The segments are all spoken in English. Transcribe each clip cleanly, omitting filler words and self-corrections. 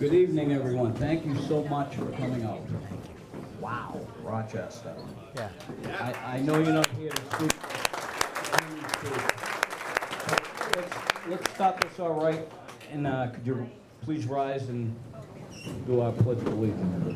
Good evening, everyone. Thank you so much for coming out. Wow, Rochester. Yeah. I know you're not here to speak. Let's start this all right. And could you please rise and do our pledge of allegiance?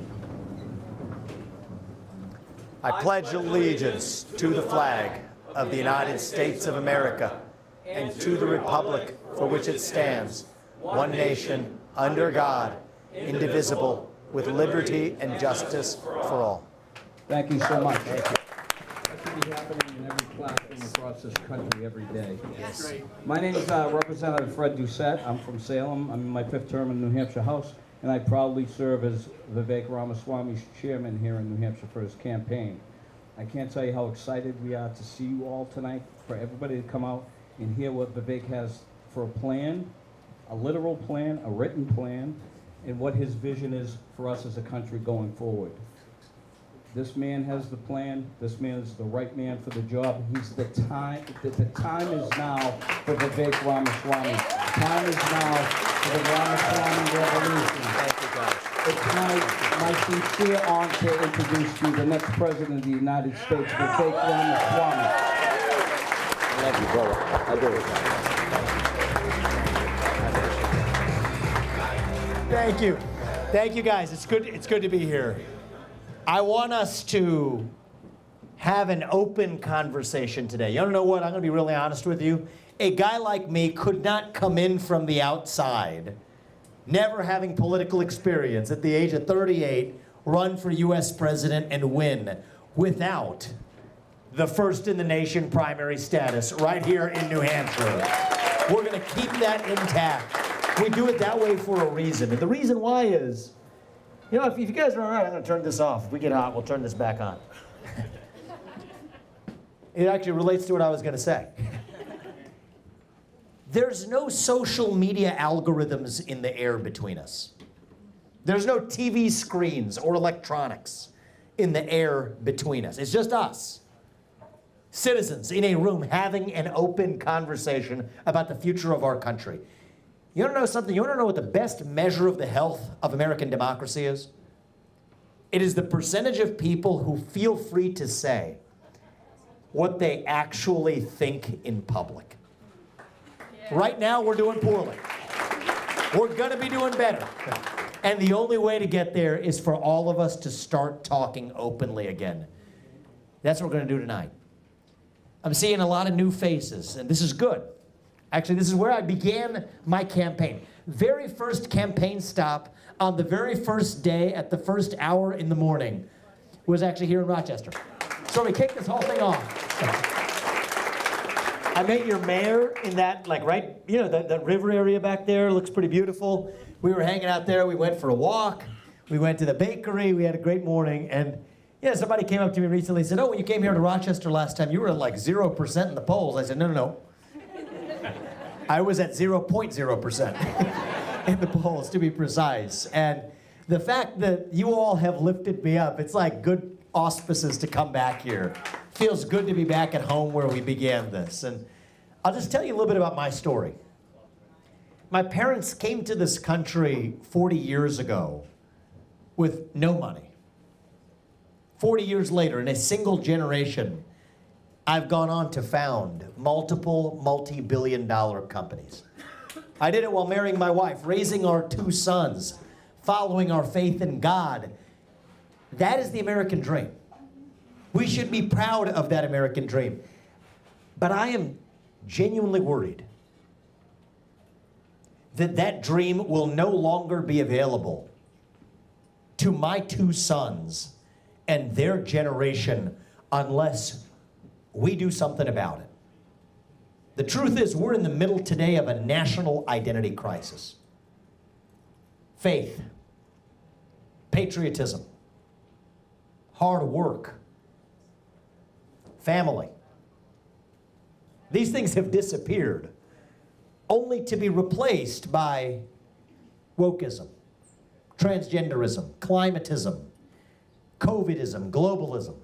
I pledge allegiance to the flag of the United States of America and to the republic for which it stands, one nation, under God, indivisible, with liberty and justice for all. Thank you so much. Thank you. That should be happening in every classroom across this country every day. Yes. My name is Representative Fred Doucette. I'm from Salem. I'm in my 5th term in the New Hampshire House, and I proudly serve as Vivek Ramaswamy's chairman here in New Hampshire for his campaign. I can't tell you how excited we are to see you all tonight, for everybody to come out and hear what Vivek has for a plan, a literal plan, a written plan, and what his vision is for us as a country going forward. This man has the plan. This man is the right man for the job. He's the time is now for Vivek Ramaswamy. The time is now for the Ramaswamy revolution. Thank you, guys. It's my sincere honor to introduce you the next president of the United States, Vivek Ramaswamy. I love you, brother. I do. Thank you. Thank you, guys. It's good to be here. I want us to have an open conversation today. You want to know what? I'm going to be really honest with you. A guy like me could not come in from the outside, never having political experience, at the age of 38, run for U.S. president and win without the first in the nation primary status right here in New Hampshire. We're going to keep that intact. We do it that way for a reason. And the reason why is, you know, if you guys are all right, I'm going to turn this off. If we get hot, we'll turn this back on. It actually relates to what I was going to say. There's no social media algorithms in the air between us. There's no TV screens or electronics in the air between us. It's just us, citizens in a room having an open conversation about the future of our country. You want to know something? You want to know what the best measure of the health of American democracy is? It is the percentage of people who feel free to say what they actually think in public. Right now, we're doing poorly. We're going to be doing better. And the only way to get there is for all of us to start talking openly again. That's what we're going to do tonight. I'm seeing a lot of new faces, and this is good. Actually, this is where I began my campaign. Very first campaign stop on the very first day at the first hour in the morning was actually here in Rochester. So we kicked this whole thing off. I met your mayor in that, like, right, you know, that river area back there. Looks pretty beautiful. We were hanging out there. We went for a walk. We went to the bakery. We had a great morning. And yeah, somebody came up to me recently and said, oh, when you came here to Rochester last time, you were at like 0% in the polls. I said, no. I was at 0.0% in the polls, to be precise. And the fact that you all have lifted me up, it's like good auspices to come back here. Feels good to be back at home where we began this. And I'll just tell you a little bit about my story. My parents came to this country 40 years ago with no money. 40 years later, in a single generation, I've gone on to found multiple multi-billion-dollar companies. I did it while marrying my wife, raising our 2 sons, following our faith in God. That is the American dream. We should be proud of that American dream. But I am genuinely worried that that dream will no longer be available to my 2 sons and their generation unless we do something about it. The truth is, we're in the middle today of a national identity crisis. Faith, patriotism, hard work, family. These things have disappeared, only to be replaced by wokeism, transgenderism, climatism, COVIDism, globalism,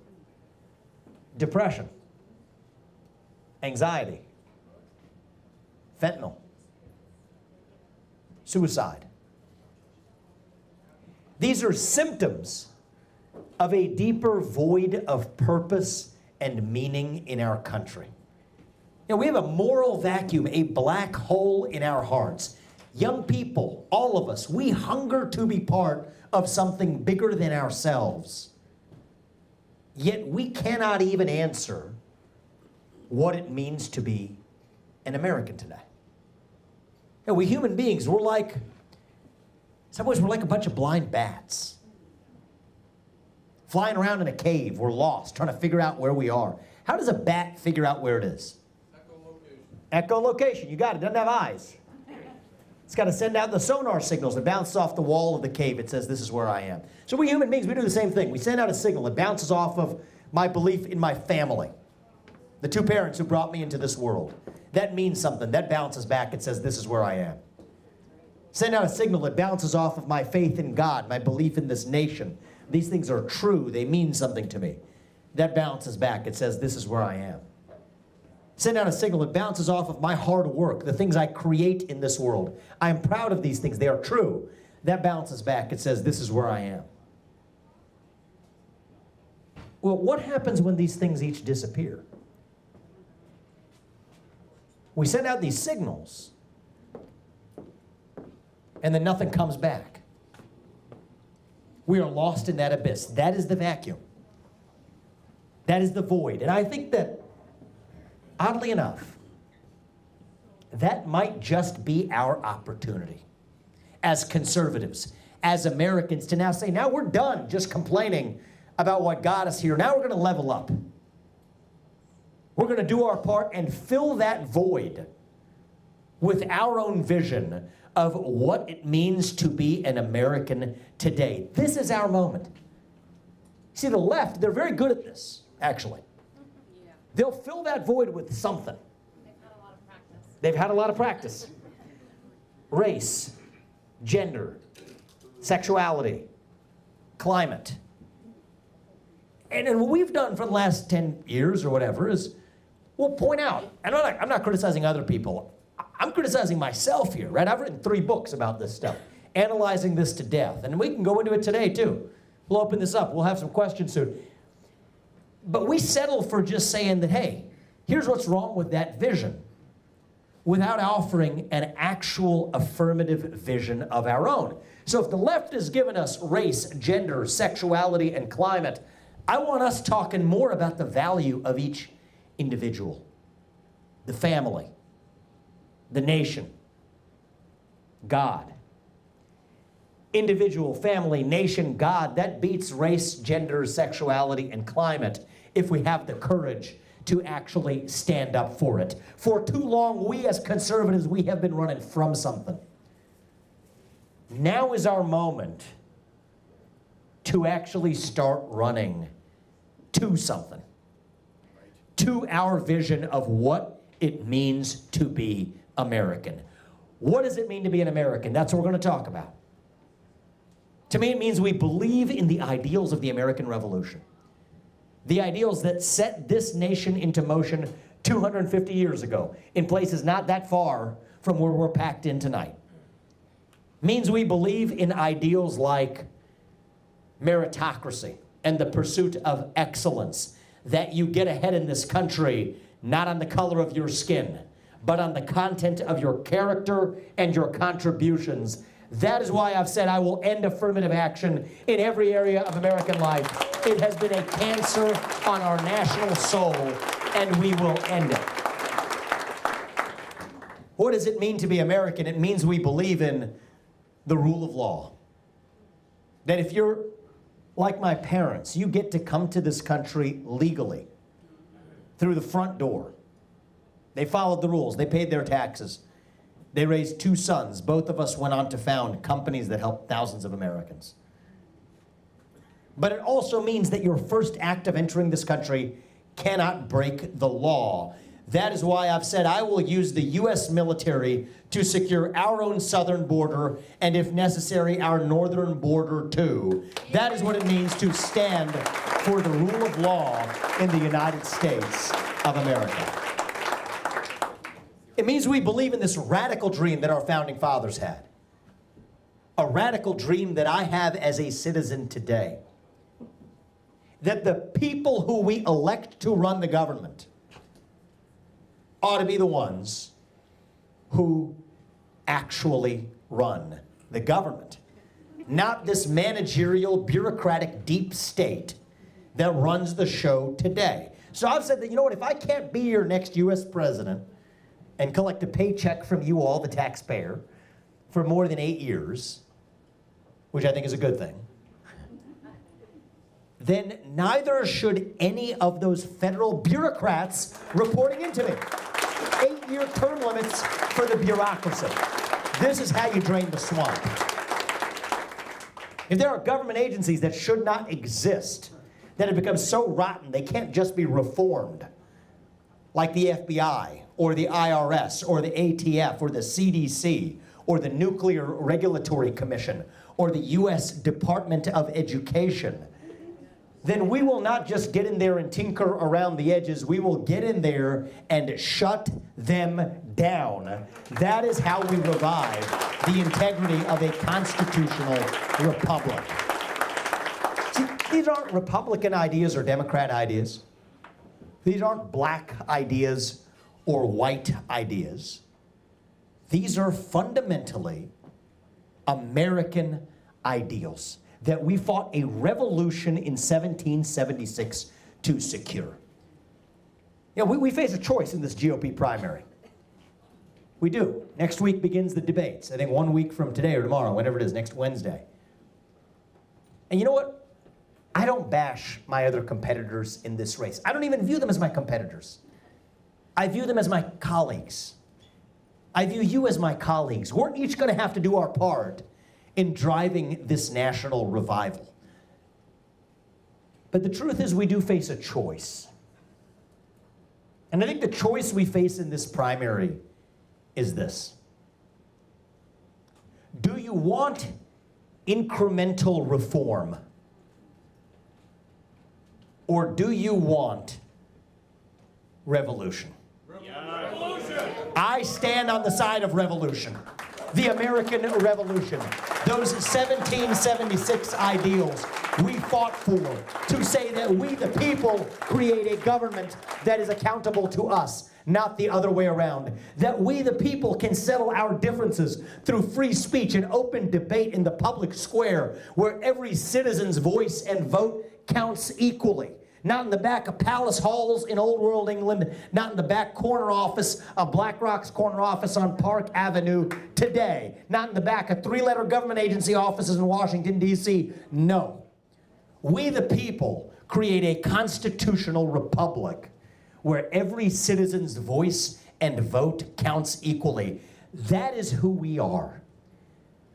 depression, anxiety, fentanyl, suicide. These are symptoms of a deeper void of purpose and meaning in our country. You know, we have a moral vacuum, a black hole in our hearts. Young people, all of us, we hunger to be part of something bigger than ourselves. Yet we cannot even answer what it means to be an American today. You know, we human beings, we're like, in some ways we're like a bunch of blind bats. Flying around in a cave, we're lost, trying to figure out where we are. How does a bat figure out where it is? Echolocation. Echolocation, you got it, doesn't have eyes. It's got to send out the sonar signals that bounce off the wall of the cave. It says, this is where I am. So we human beings, we do the same thing. We send out a signal. It bounces off of my belief in my family. The two parents who brought me into this world. That means something. That bounces back. It says, this is where I am. Send out a signal that bounces off of my faith in God, my belief in this nation. These things are true. They mean something to me. That bounces back. It says, this is where I am. Send out a signal that bounces off of my hard work, the things I create in this world. I am proud of these things. They are true. That bounces back. It says, this is where I am. Well, what happens when these things each disappear? We send out these signals, and then nothing comes back. We are lost in that abyss. That is the vacuum. That is the void. And I think that, oddly enough, that might just be our opportunity as conservatives, as Americans, to now say, now we're done just complaining about what got us here. Now we're going to level up. We're going to do our part and fill that void with our own vision of what it means to be an American today. This is our moment. See, the left, they're very good at this, actually. Yeah. They'll fill that void with something. They've had a lot of practice. They've had a lot of practice. Race, gender, sexuality, climate. And what we've done for the last 10 years or whatever is we'll point out, and I'm not criticizing other people. I'm criticizing myself here, right? I've written 3 books about this stuff, analyzing this to death. And we can go into it today, too. We'll open this up. We'll have some questions soon. But we settle for just saying that, hey, here's what's wrong with that vision, without offering an actual affirmative vision of our own. So if the left has given us race, gender, sexuality, and climate, I want us talking more about the value of each individual, the family, the nation, God. Individual, family, nation, God, that beats race, gender, sexuality, and climate if we have the courage to actually stand up for it. For too long, we as conservatives, we have been running from something. Now is our moment to actually start running to something, to our vision of what it means to be American. What does it mean to be an American? That's what we're going to talk about. To me, it means we believe in the ideals of the American Revolution. The ideals that set this nation into motion 250 years ago in places not that far from where we're packed in tonight. It means we believe in ideals like meritocracy and the pursuit of excellence, that you get ahead in this country not on the color of your skin, but on the content of your character and your contributions. That is why I've said I will end affirmative action in every area of American life. It has been a cancer on our national soul, and we will end it. What does it mean to be American? It means we believe in the rule of law. That if you're like my parents, you get to come to this country legally through the front door. They followed the rules. They paid their taxes. They raised 2 sons. Both of us went on to found companies that helped thousands of Americans. But it also means that your first act of entering this country cannot break the law. That is why I've said I will use the U.S. military to secure our own southern border, and if necessary, our northern border too. That is what it means to stand for the rule of law in the United States of America. It means we believe in this radical dream that our founding fathers had. a radical dream that I have as a citizen today, that the people who we elect to run the government ought to be the ones who actually run the government. Not this managerial, bureaucratic deep state that runs the show today. So I've said that, you know what, if I can't be your next US president and collect a paycheck from you all, the taxpayer, for more than 8 years, which I think is a good thing, then neither should any of those federal bureaucrats reporting into me. 8-year term limits for the bureaucracy. This is how you drain the swamp. If there are government agencies that should not exist, that have become so rotten they can't just be reformed, like the FBI, or the IRS, or the ATF, or the CDC, or the Nuclear Regulatory Commission, or the US Department of Education, then we will not just get in there and tinker around the edges. We will get in there and shut them down. That is how we revive the integrity of a constitutional republic. See, these aren't Republican ideas or Democrat ideas. These aren't black ideas or white ideas. These are fundamentally American ideals that we fought a revolution in 1776 to secure. You know, we face a choice in this GOP primary. We do. Next week begins the debates. I think 1 week from today or tomorrow, whenever it is, next Wednesday. And you know what? I don't bash my other competitors in this race. I don't even view them as my competitors. I view them as my colleagues. I view you as my colleagues. We're each going to have to do our part in driving this national revival. But the truth is we do face a choice. And I think the choice we face in this primary is this. Do you want incremental reform? Or do you want revolution? I stand on the side of revolution. The American Revolution. Those 1776 ideals we fought for, to say that we, the people, create a government that is accountable to us, not the other way around. That we, the people, can settle our differences through free speech and open debate in the public square, where every citizen's voice and vote counts equally. Not in the back of palace halls in Old World England, not in the back corner office of BlackRock's corner office on Park Avenue today, not in the back of 3-letter government agency offices in Washington, D.C. No. We, the people, create a constitutional republic where every citizen's voice and vote counts equally. That is who we are.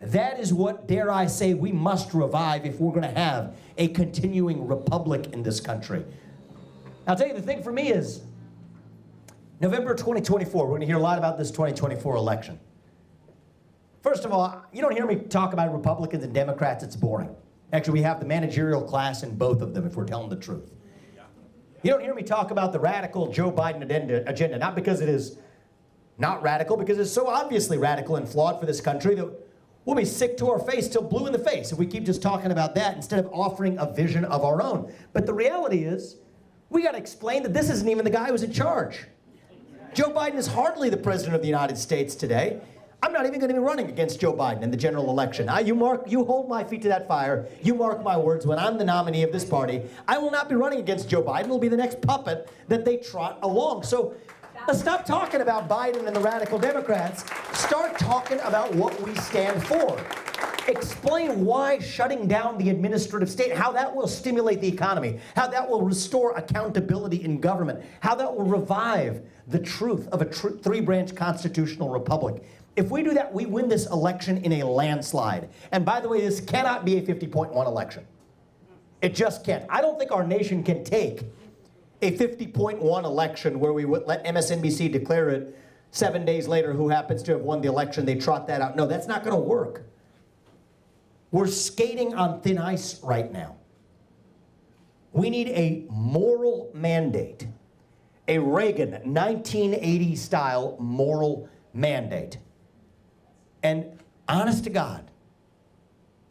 That is what, dare I say, we must revive if we're going to have a continuing republic in this country. I'll tell you, the thing for me is, November 2024, we're going to hear a lot about this 2024 election. First of all, you don't hear me talk about Republicans and Democrats, it's boring. Actually, we have the managerial class in both of them, if we're telling the truth. You don't hear me talk about the radical Joe Biden agenda, not because it is not radical, because it's so obviously radical and flawed for this country that we'll be sick to our face till blue in the face if we keep just talking about that instead of offering a vision of our own. But the reality is, we got to explain that this isn't even the guy who's in charge. Joe Biden is hardly the president of the United States today. I'm not even going to be running against Joe Biden in the general election. You hold my feet to that fire. You mark my words. When I'm the nominee of this party, I will not be running against Joe Biden. It'll be the next puppet that they trot along. So let's stop talking about Biden and the radical Democrats. Start talking about what we stand for. Explain why shutting down the administrative state, how that will stimulate the economy, how that will restore accountability in government, how that will revive the truth of a three-branch constitutional republic. If we do that, we win this election in a landslide. And by the way, this cannot be a 50.1 election. It just can't. I don't think our nation can take a 50.1 election where we would let MSNBC declare it 7 days later who happens to have won the election, they trot that out. No, that's not going to work. We're skating on thin ice right now. We need a moral mandate, a Reagan 1980 style moral mandate. And honest to God,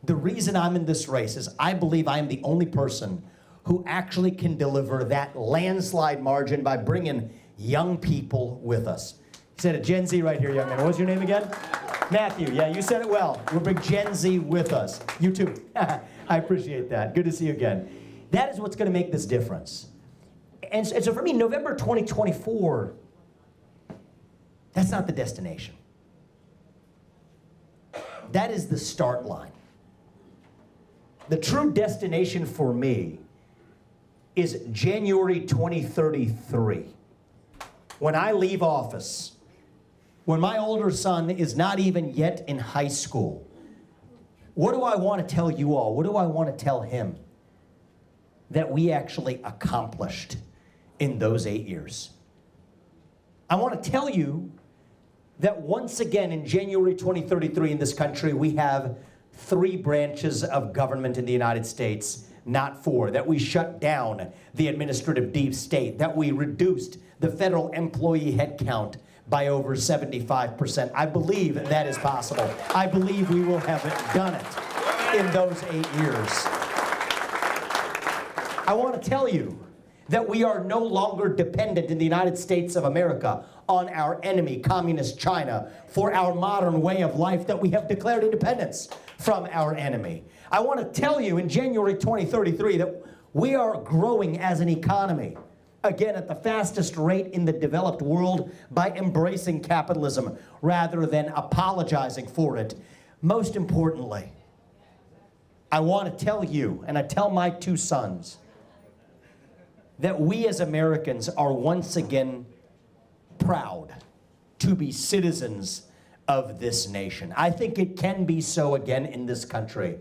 The reason I'm in this race is I believe I am the only person who actually can deliver that landslide margin by bringing young people with us. You said a Gen Z right here, young man. What was your name again? Matthew. Yeah, you said it well. We'll bring Gen Z with us. You too. I appreciate that. Good to see you again. That is what's going to make this difference. And so for me, November 2024, that's not the destination. That is the start line. The true destination for me is January 2033. When I leave office, when my older son is not even yet in high school, what do I want to tell you all? What do I want to tell him that we actually accomplished in those 8 years? I want to tell you that once again in January 2033 in this country, we have 3 branches of government in the United States, not 4, that we shut down the administrative deep state, that we reduced the federal employee headcount by over 75%. I believe that is possible. I believe we will have done it in those 8 years. I want to tell you that we are no longer dependent in the United States of America on our enemy, Communist China, for our modern way of life, that we have declared independence from our enemy. I want to tell you in January 2033 that we are growing as an economy, again at the fastest rate in the developed world, by embracing capitalism rather than apologizing for it. Most importantly, I want to tell you, and I tell my 2 sons, that we as Americans are once again proud to be citizens of this nation. I think it can be so again in this country.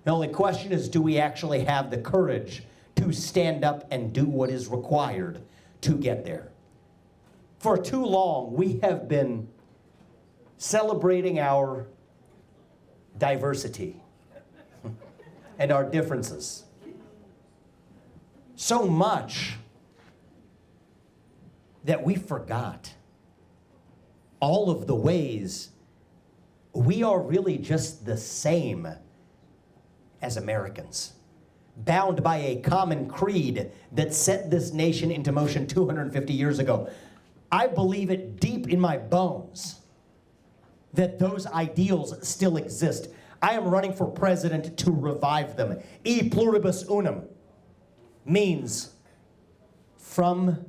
The only question is, do we actually have the courage to stand up and do what is required to get there? For too long, we have been celebrating our diversity and our differences so much that we forgot all of the ways we are really just the same as Americans, bound by a common creed that set this nation into motion 250 years ago. I believe it deep in my bones that those ideals still exist. I am running for president to revive them. E pluribus unum means from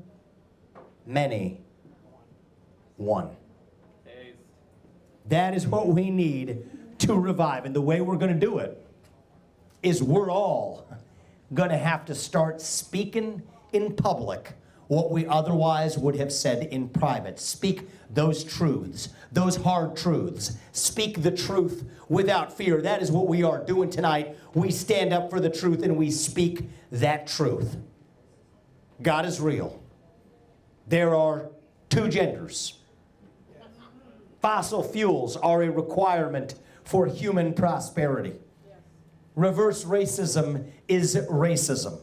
many, one. That is what we need to revive. And the way we're going to do it is we're all going to have to start speaking in public what we otherwise would have said in private. Speak those truths, those hard truths. Speak the truth without fear. That is what we are doing tonight. We stand up for the truth and we speak that truth. God is real. There are 2 genders. Fossil fuels are a requirement for human prosperity. Reverse racism is racism.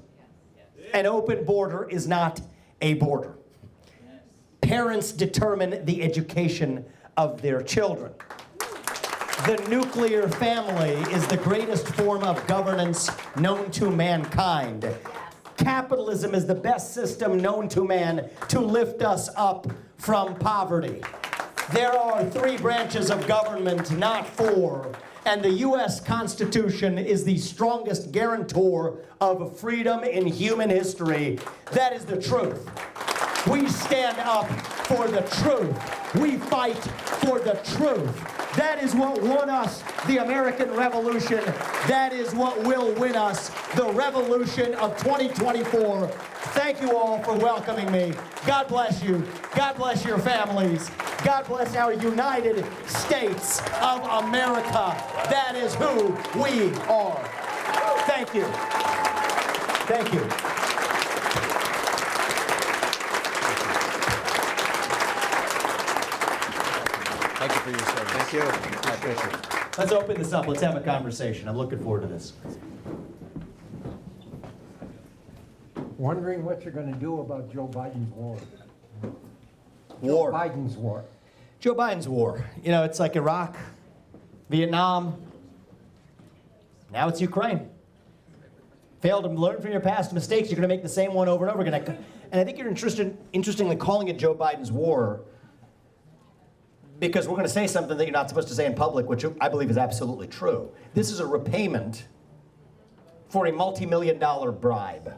An open border is not a border. Parents determine the education of their children. The nuclear family is the greatest form of governance known to mankind. Capitalism is the best system known to man to lift us up from poverty. There are 3 branches of government, not 4, and the U.S. Constitution is the strongest guarantor of freedom in human history. That is the truth. We stand up for the truth. We fight for the truth. That is what won us the American Revolution. That is what will win us the revolution of 2024. Thank you all for welcoming me. God bless you. God bless your families. God bless our United States of America. That is who we are. Thank you. Thank you. Thank you for your service. Thank you. I appreciate it. Let's open this up. Let's have a conversation. I'm looking forward to this. Wondering what you're going to do about Joe Biden's war. War. Joe Biden's war. Joe Biden's war. You know, it's like Iraq, Vietnam, Now it's Ukraine. Failed to learn from your past mistakes, you're going to make the same one over and over again. And I think you're interestingly calling it Joe Biden's war because we're going to say something that you're not supposed to say in public, which I believe is absolutely true. This is a repayment for a multi-million-dollar bribe.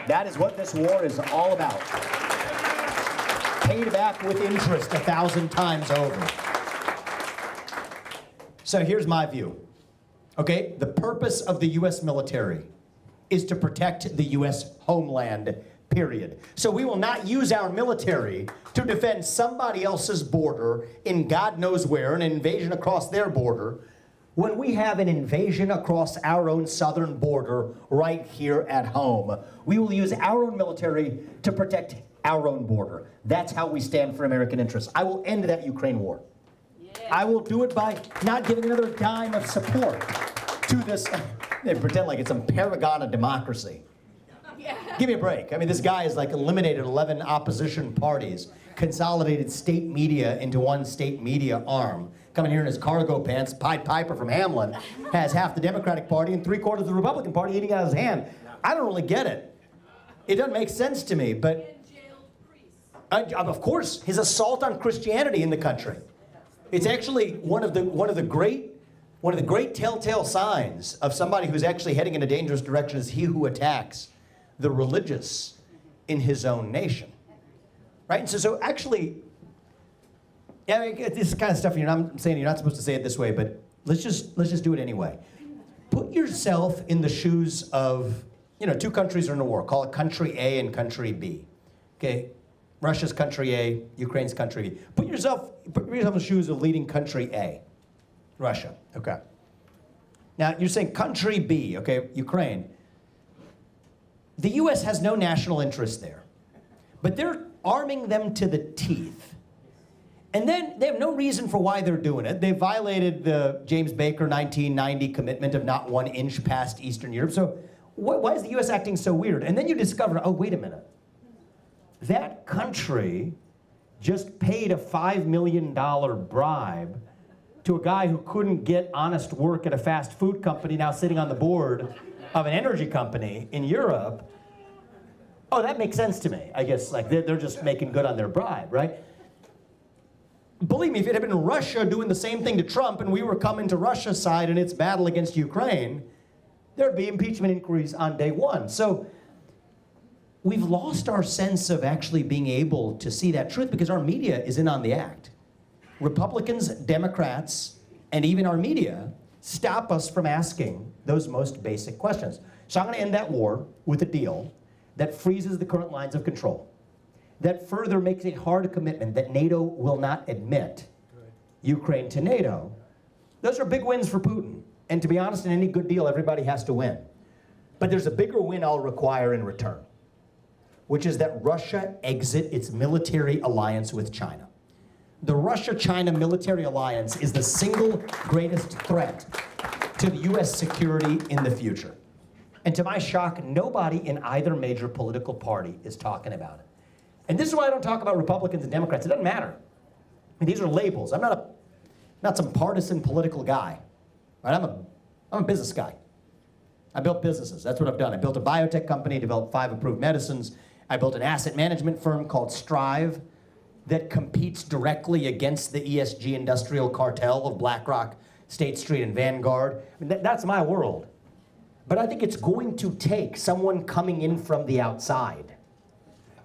That is what this war is all about. Paid back with interest 1,000 times over. So here's my view. Okay, the purpose of the U.S. military is to protect the U.S. homeland, period. So we will not use our military to defend somebody else's border in God knows where, an invasion across their border, when we have an invasion across our own southern border right here at home. We will use our own military to protect our own border. That's how we stand for American interests. I will end that Ukraine war. I will do it by not giving another dime of support to this. They pretend like it's some paragon of democracy. Give me a break. I mean, this guy has like eliminated 11 opposition parties, consolidated state media into one state media arm. Coming here in his cargo pants, Pied Piper from Hamlin has half the Democratic Party and 3/4 of the Republican Party eating out of his hand. I don't really get it. It doesn't make sense to me, but of course, his assault on Christianity in the country. It's actually one of the great telltale signs of somebody who's actually heading in a dangerous direction is he who attacks the religious in his own nation, right? And so actually, yeah, I mean, this kind of stuff. I'm saying you're not supposed to say it this way, but let's just do it anyway. Put yourself in the shoes of, two countries are in a war. Call it country A and country B. Okay, Russia's country A, Ukraine's country B. Put yourself in the shoes of leading country A, Russia. Okay. Now you're saying country B, okay, Ukraine. The U.S. has no national interest there, but they're arming them to the teeth. And then they have no reason for why they're doing it. They violated the James Baker 1990 commitment of not 1 inch past Eastern Europe. So why is the U.S. acting so weird? And then you discover, oh, wait a minute. That country just paid a $5 million bribe to a guy who couldn't get honest work at a fast food company, now sitting on the board of an energy company in Europe. Oh, that makes sense to me. I guess like they're just making good on their bribe, right? Believe me, if it had been Russia doing the same thing to Trump and we were coming to Russia's side in its battle against Ukraine, there'd be impeachment inquiries on day one. So we've lost our sense of actually being able to see that truth because our media is in on the act. Republicans, Democrats, and even our media stop us from asking those most basic questions. So I'm going to end that war with a deal that freezes the current lines of control, that further makes a hard commitment that NATO will not admit Ukraine to NATO. Those are big wins for Putin. And to be honest, in any good deal, everybody has to win. But there's a bigger win I'll require in return, which is that Russia exit its military alliance with China. The Russia-China military alliance is the single greatest threat to the U.S. security in the future. And to my shock, nobody in either major political party is talking about it. And this is why I don't talk about Republicans and Democrats. It doesn't matter. I mean, these are labels. I'm not some partisan political guy. Right? I'm a business guy. I built businesses. That's what I've done. I built a biotech company, developed 5 approved medicines. I built an asset management firm called Strive that competes directly against the ESG industrial cartel of BlackRock, State Street, and Vanguard. I mean, that's my world. But I think it's going to take someone coming in from the outside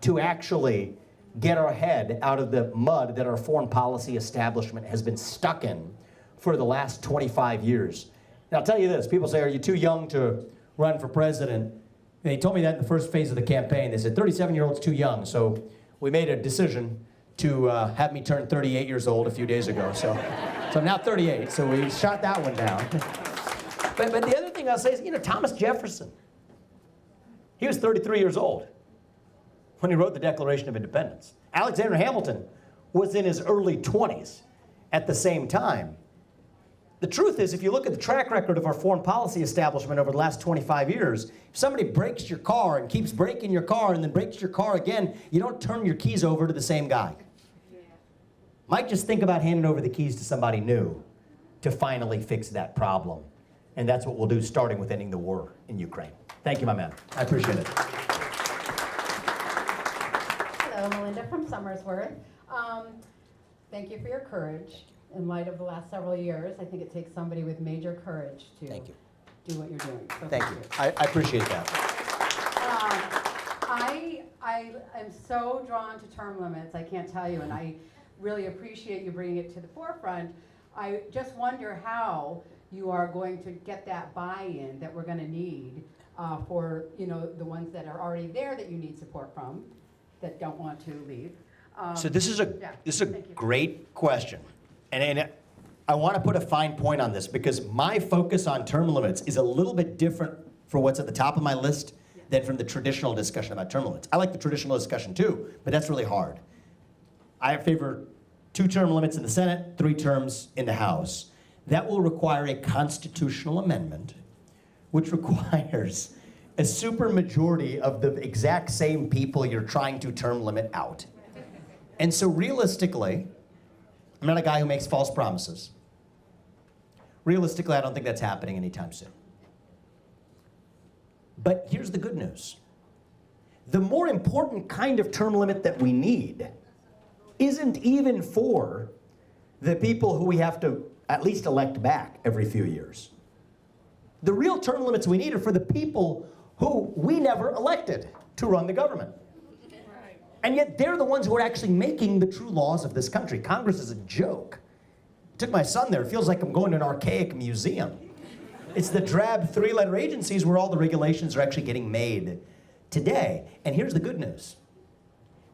to actually get our head out of the mud that our foreign policy establishment has been stuck in for the last 25 years. And I'll tell you this, people say, are you too young to run for president? And they told me that in the first phase of the campaign. They said, 37-year-old's too young. So we made a decision to have me turn 38 years old a few days ago. So I'm now 38, so we shot that one down. But the other thing I'll say is, Thomas Jefferson, he was 33 years old when he wrote the Declaration of Independence. Alexander Hamilton was in his early 20s at the same time. The truth is, if you look at the track record of our foreign policy establishment over the last 25 years, if somebody breaks your car and keeps breaking your car and then breaks your car again, you don't turn your keys over to the same guy. Might just think about handing over the keys to somebody new to finally fix that problem. And that's what we'll do, starting with ending the war in Ukraine. Thank you, my man. I appreciate it. Hello, Melinda from Somersworth. Thank you for your courage. In light of the last several years, I think it takes somebody with major courage to Thank you. do what you're doing. So Thank you. I appreciate that. I am so drawn to term limits, I can't tell you, and I really appreciate you bringing it to the forefront. I just wonder how you are going to get that buy-in that we're going to need for the ones that are already there that you need support from, that don't want to leave. So this is a Thank you. great question. And I want to put a fine point on this because my focus on term limits is a little bit different for what's at the top of my list than from the traditional discussion about term limits. I like the traditional discussion too, but that's really hard. I favor 2 term limits in the Senate, 3 terms in the House. That will require a constitutional amendment, which requires a supermajority of the exact same people you're trying to term limit out. And so realistically, I'm not a guy who makes false promises. Realistically, I don't think that's happening anytime soon. But here's the good news. The more important kind of term limit that we need isn't even for the people who we have to at least elect back every few years. The real term limits we need are for the people who we never elected to run the government. And yet they're the ones who are actually making the true laws of this country. Congress is a joke. I took my son there. It feels like I'm going to an archaic museum. It's the drab 3-letter agencies where all the regulations are actually getting made today. And here's the good news.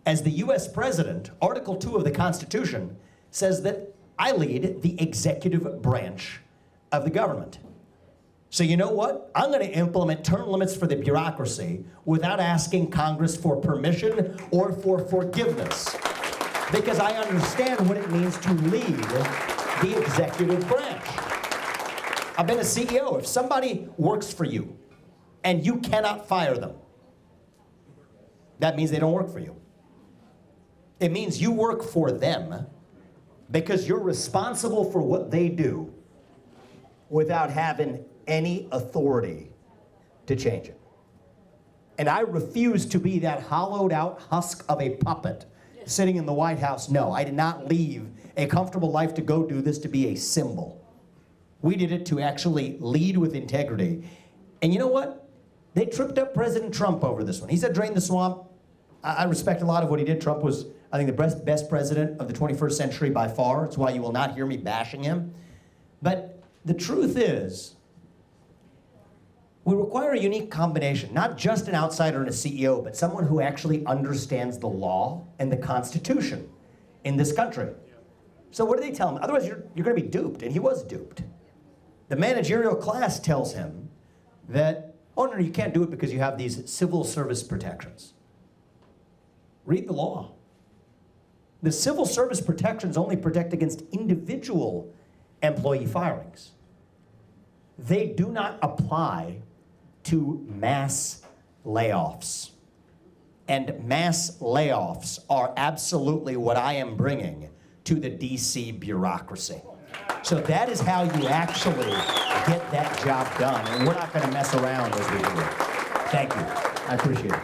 As the US president, Article 2 of the Constitution says that I lead the executive branch of the government. So you know what? I'm going to implement term limits for the bureaucracy without asking Congress for permission or for forgiveness. Because I understand what it means to lead the executive branch. I've been a CEO. If somebody works for you and you cannot fire them, that means they don't work for you. It means you work for them because you're responsible for what they do without having any authority to change it. And I refuse to be that hollowed out husk of a puppet sitting in the White House. No, I did not leave a comfortable life to go do this to be a symbol. We did it to actually lead with integrity. And you know what? They tripped up President Trump over this one. He said drain the swamp. I respect a lot of what he did. Trump was, I think, the best president of the 21st century by far. It's why you will not hear me bashing him. But the truth is, we require a unique combination, not just an outsider and a CEO, but someone who actually understands the law and the Constitution in this country. So what do they tell him? Otherwise, you're going to be duped, and he was duped. The managerial class tells him that, oh, no, you can't do it because you have these civil service protections. Read the law. The civil service protections only protect against individual employee firings. They do not apply to mass layoffs. And mass layoffs are absolutely what I am bringing to the DC bureaucracy. So that is how you actually get that job done. And we're not going to mess around as we do it. Thank you. I appreciate it.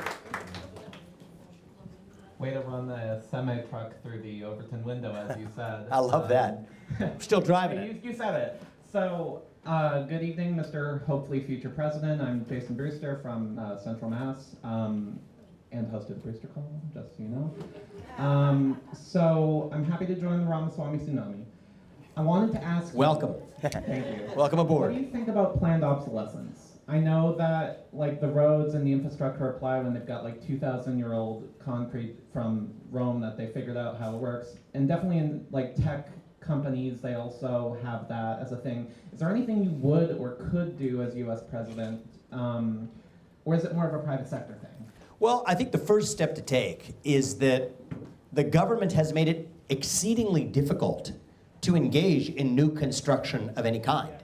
Way to run the semi-truck through the Overton window, as you said. I love that. Still driving it. You said it. So, good evening, Mr. hopefully future president. I'm Jason Brewster from Central Mass, and host of the Brewster Call, just so you know. So, I'm happy to join the Ramaswamy Tsunami. I wanted to ask Welcome. Thank you. Welcome aboard. What do you think about planned obsolescence? I know that like the roads and the infrastructure apply when they've got like 2,000-year-old concrete from Rome that they figured out how it works, and definitely in like tech companies they also have that as a thing. Is there anything you would or could do as U.S. president, or is it more of a private sector thing? Well, I think the first step to take is that the government has made it exceedingly difficult to engage in new construction of any kind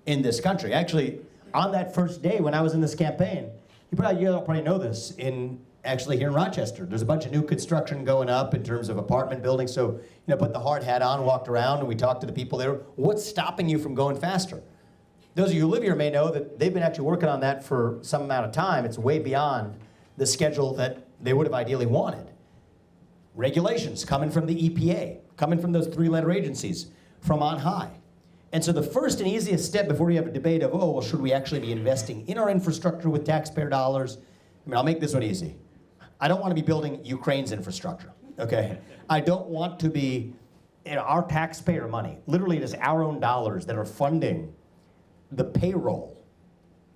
in this country. Actually, on that first day when I was in this campaign, you probably know this, actually here in Rochester, there's a bunch of new construction going up in terms of apartment buildings. So, put the hard hat on, walked around, and we talked to the people there. What's stopping you from going faster? Those of you who live here may know that they've been actually working on that for some amount of time. It's way beyond the schedule that they would have ideally wanted. Regulations coming from the EPA, coming from those three-letter agencies from on high. And so the first and easiest step before you have a debate of, oh, well, should we actually be investing in our infrastructure with taxpayer dollars? I mean, I'll make this one easy. I don't want to be building Ukraine's infrastructure, okay? I don't want to be, our taxpayer money, literally it is our own dollars that are funding the payroll,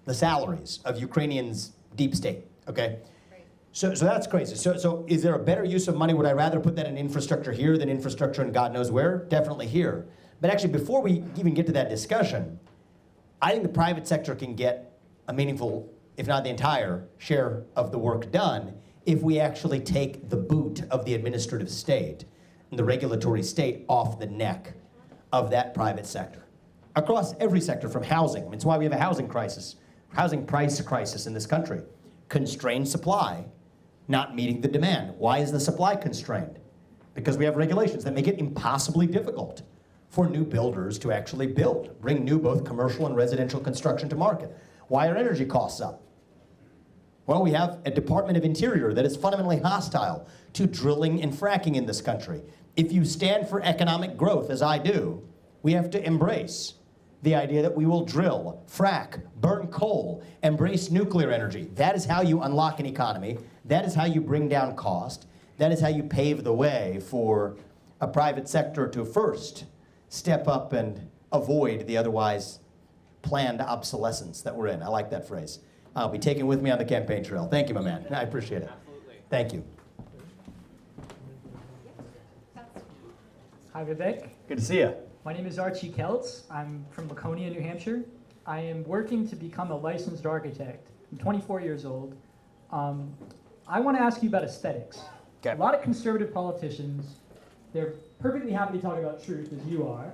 the salaries of Ukrainians' deep state, okay? So that's crazy. So is there a better use of money? Would I rather put that in infrastructure here than infrastructure in God knows where? Definitely here. But actually, before we even get to that discussion, I think the private sector can get a meaningful, if not the entire, share of the work done if we actually take the boot of the administrative state and the regulatory state off the neck of that private sector. Across every sector, from housing. It's why we have a housing crisis, housing price crisis in this country. Constrained supply, not meeting the demand. Why is the supply constrained? Because we have regulations that make it impossibly difficult for new builders to actually build, bring new both commercial and residential construction to market. Why are energy costs up? Well, we have a Department of Interior that is fundamentally hostile to drilling and fracking in this country. If you stand for economic growth, as I do, we have to embrace the idea that we will drill, frack, burn coal, embrace nuclear energy. That is how you unlock an economy. That is how you bring down cost. That is how you pave the way for a private sector to first step up and avoid the otherwise planned obsolescence that we're in. I like that phrase. I'll be taken with me on the campaign trail. Thank you, my man. I appreciate it. Absolutely. Thank you. Hi, Vivek. Good to see you. My name is Archie Keltz. I'm from Laconia, New Hampshire. I am working to become a licensed architect. I'm 24 years old. I want to ask you about aesthetics. Okay. A lot of conservative politicians, they're perfectly happy to talk about truth, as you are.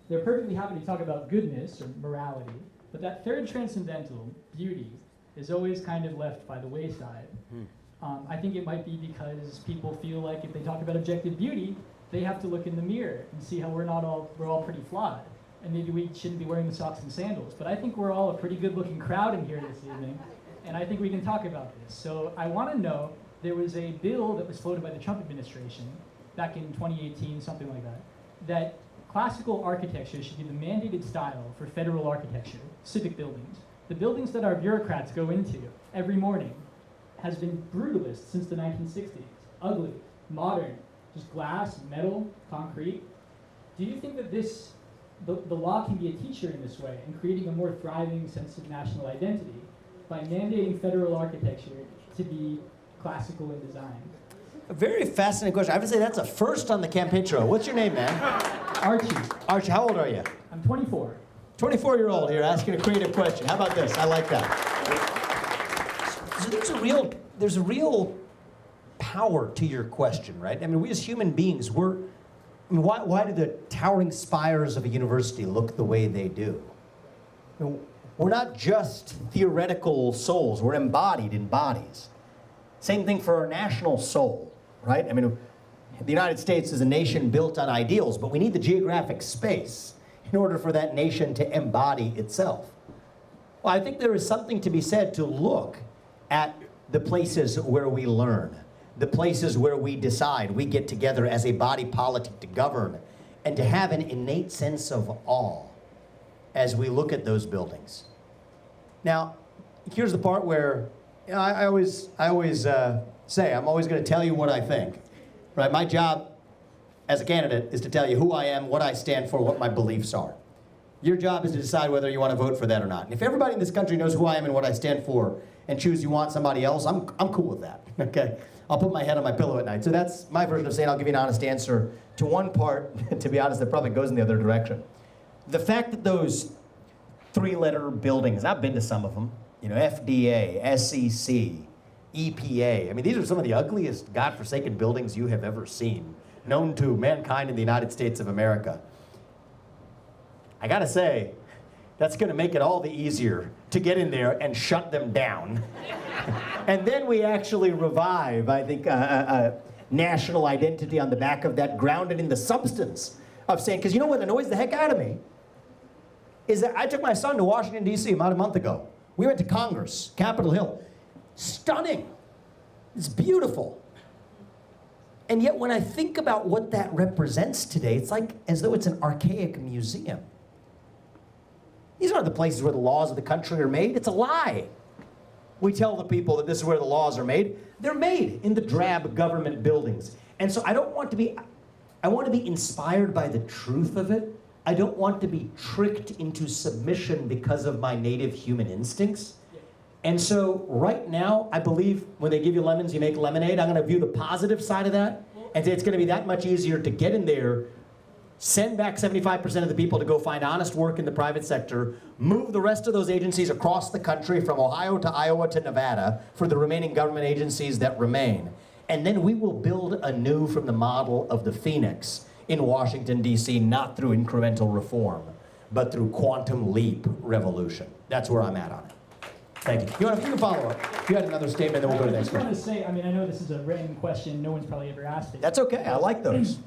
They're perfectly happy to talk about goodness or morality. But that third transcendental, beauty, is always kind of left by the wayside. I think it might be because people feel like if they talk about objective beauty, they have to look in the mirror and see how we're all pretty flawed. And maybe we shouldn't be wearing the socks and sandals. But I think we're all a pretty good-looking crowd in here this evening, and I think we can talk about this. So I want to know, there was a bill that was floated by the Trump administration back in 2018, something like that, that classical architecture should be the mandated style for federal architecture, civic buildings. The buildings that our bureaucrats go into every morning has been brutalist since the 1960s. Ugly, modern, just glass, metal, concrete. Do you think that the law can be a teacher in this way in creating a more thriving sense of national identity by mandating federal architecture to be classical in design? A very fascinating question. I have to say that's a first on the campaign trail. What's your name, man? Archie. Archie, how old are you? I'm 24. 24-year-old here asking a creative question. How about this? I like that. So there's a real power to your question, right? I mean, we as human beings, why do the towering spires of a university look the way they do? We're not just theoretical souls, we're embodied in bodies. Same thing for our national soul, right? I mean, the United States is a nation built on ideals, but we need the geographic space in order for that nation to embody itself. Well, I think there is something to be said to look at the places where we learn, the places where we decide, we get together as a body politic to govern, and to have an innate sense of awe as we look at those buildings. Now, here's the part where I always say, I'm always going to tell you what I think. Right? My job as a candidate is to tell you who I am, what I stand for, what my beliefs are. Your job is to decide whether you want to vote for that or not. And if everybody in this country knows who I am and what I stand for and choose you want somebody else, I'm cool with that, okay? I'll put my head on my pillow at night. So that's my version of saying I'll give you an honest answer to one part, to be honest, that probably goes in the other direction. The fact that those three-letter buildings, I've been to some of them, you know, FDA, SEC, EPA, I mean, these are some of the ugliest godforsaken buildings you have ever seen, known to mankind in the United States of America. I gotta say, that's gonna make it all the easier to get in there and shut them down. And then we actually revive, I think, a national identity on the back of that, grounded in the substance of saying, because you know what annoys the heck out of me? is that I took my son to Washington, D.C. about a month ago. We went to Congress, Capitol Hill. Stunning. It's beautiful. And yet when I think about what that represents today, it's like as though it's an archaic museum. These aren't the places where the laws of the country are made. It's a lie. We tell the people that this is where the laws are made. They're made in the drab government buildings. And so I want to be inspired by the truth of it. I don't want to be tricked into submission because of my native human instincts. And so right now, I believe when they give you lemons, you make lemonade. I'm going to view the positive side of that. And say it's going to be that much easier to get in there, send back 75% of the people to go find honest work in the private sector, move the rest of those agencies across the country from Ohio to Iowa to Nevada for the remaining government agencies that remain. And then we will build anew from the model of the Phoenix in Washington, D.C., not through incremental reform, but through quantum leap revolution. That's where I'm at on it. Thank you. You can follow up. If you had another statement, then we'll go to the next I just want question. to say, I mean, I know this is a random question. No one's probably ever asked it. That's okay. I like those.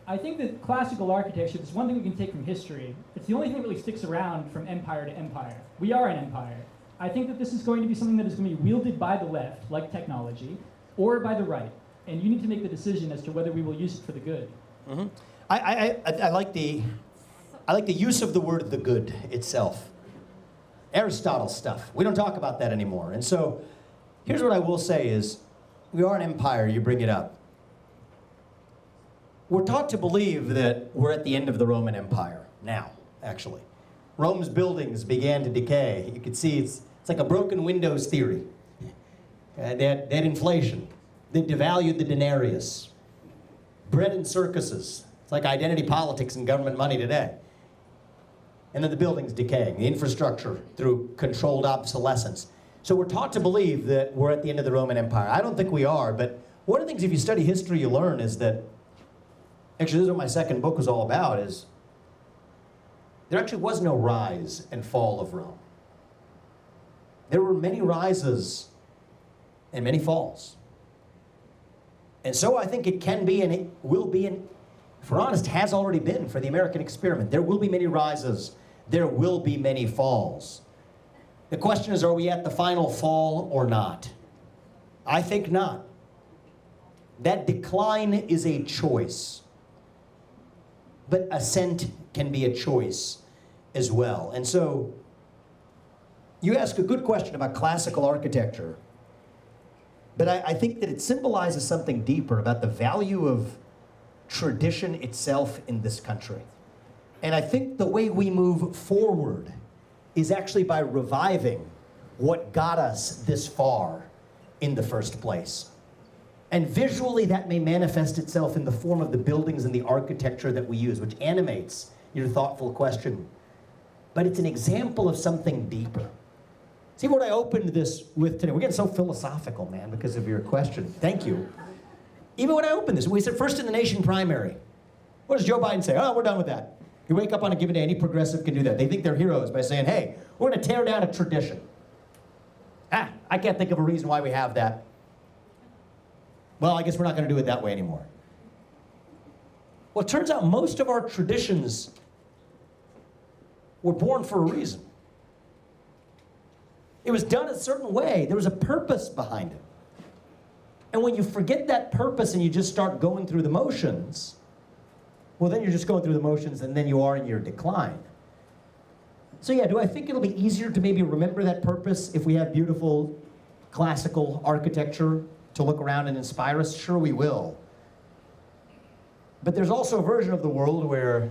I think that classical architecture, there's one thing we can take from history. It's the only thing that really sticks around from empire to empire. We are an empire. I think that this is going to be something that is going to be wielded by the left, like technology, or by the right. And you need to make the decision as to whether we will use it for the good. Mm-hmm. I like the use of the word the good itself. Aristotle stuff. We don't talk about that anymore. And so here's what I will say is, we are an empire, you bring it up. We're taught to believe that we're at the end of the Roman Empire now, actually. Rome's buildings began to decay. You can see it's like a broken windows theory. They had inflation. They devalued the denarius. Bread and circuses. It's like identity politics and government money today. And then the buildings decaying, the infrastructure through controlled obsolescence. So we're taught to believe that we're at the end of the Roman Empire. I don't think we are, but one of the things, if you study history, you learn is that, actually this is what my second book was all about, is there actually was no rise and fall of Rome. There were many rises and many falls. And so I think it can be and it will be, and if we're honest, has already been for the American experiment. There will be many rises. There will be many falls. The question is, are we at the final fall or not? I think not. That decline is a choice. But ascent can be a choice as well. And so, you ask a good question about classical architecture. But I think that it symbolizes something deeper about the value of tradition itself in this country. And I think the way we move forward is actually by reviving what got us this far in the first place. And visually that may manifest itself in the form of the buildings and the architecture that we use, which animates your thoughtful question. But it's an example of something deeper. See what I opened this with today? We're getting so philosophical, man, because of your question. Thank you. Even when I opened this, we said first in the nation primary. What does Joe Biden say? Oh, we're done with that. You wake up on a given day, any progressive can do that. They think they're heroes by saying, hey, we're going to tear down a tradition. I can't think of a reason why we have that. Well, I guess we're not going to do it that way anymore. Well, it turns out most of our traditions were born for a reason. It was done a certain way. There was a purpose behind it. And when you forget that purpose and you just start going through the motions, well, then you're just going through the motions and then you are in your decline. So yeah, do I think it'll be easier to maybe remember that purpose if we have beautiful classical architecture to look around and inspire us? Sure we will. But there's also a version of the world where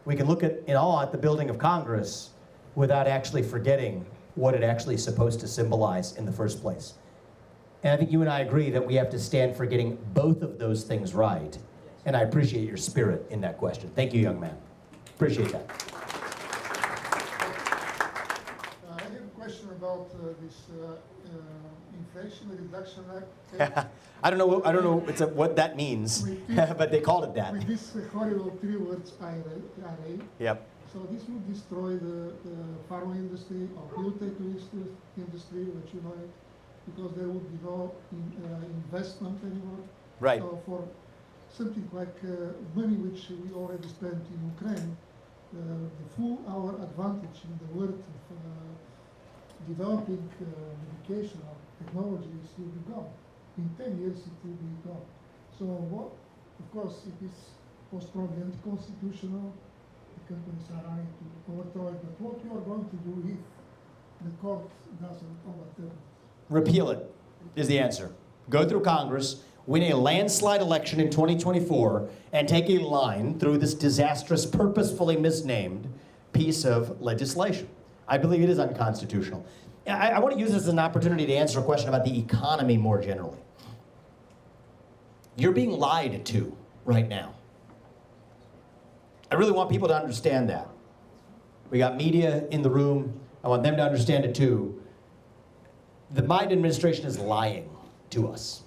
we can look in awe at the building of Congress without actually forgetting what it actually is supposed to symbolize in the first place. And I think you and I agree that we have to stand for getting both of those things right. And I appreciate your spirit in that question. Thank you, young man. Appreciate that. I have a question about this Inflation Reduction Act. I don't know what that means, but they called it that. With this horrible three words, IRA. Yep. So this would destroy the pharma industry or biotech industry, which you know it, because there would be no investment anymore. Right. So for something like money which we already spent in Ukraine, the full our advantage in the world of developing educational technologies will be gone. In 10 years it will be gone. So what, of course it is most probably unconstitutional. The companies are trying to overthrow it, but what you are going to do if the court doesn't overturn it? Repeal it is the answer. Go through Congress, win a landslide election in 2024, and take a line through this disastrous, purposefully misnamed piece of legislation. I believe it is unconstitutional. I want to use this as an opportunity to answer a question about the economy more generally. You're being lied to right now. I really want people to understand that. We got media in the room. I want them to understand it too. The Biden administration is lying to us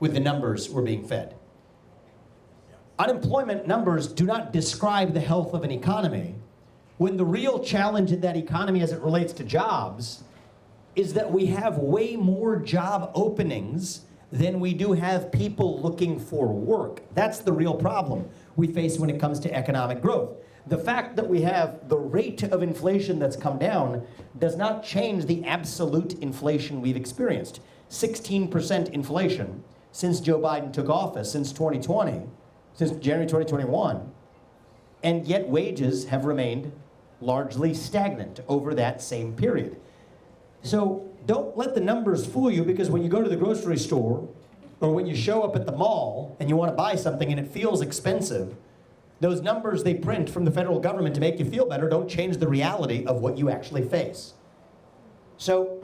with the numbers we're being fed. Unemployment numbers do not describe the health of an economy, when the real challenge in that economy as it relates to jobs is that we have way more job openings than we do have people looking for work. That's the real problem we face when it comes to economic growth. The fact that we have the rate of inflation that's come down does not change the absolute inflation we've experienced. 16% inflation since Joe Biden took office, since 2020, since January 2021, and yet wages have remained largely stagnant over that same period. So don't let the numbers fool you, because when you go to the grocery store or when you show up at the mall and you want to buy something and it feels expensive, those numbers they print from the federal government to make you feel better don't change the reality of what you actually face. So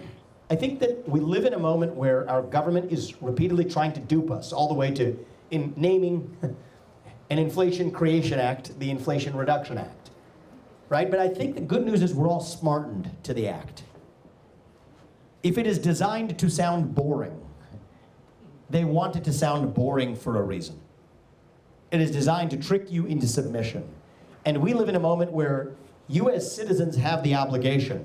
I think that we live in a moment where our government is repeatedly trying to dupe us, all the way to in naming an Inflation Creation Act the Inflation Reduction Act, right? But I think the good news is we're all smartened to the act. If it is designed to sound boring, they want it to sound boring for a reason. It is designed to trick you into submission. And we live in a moment where you as citizens have the obligation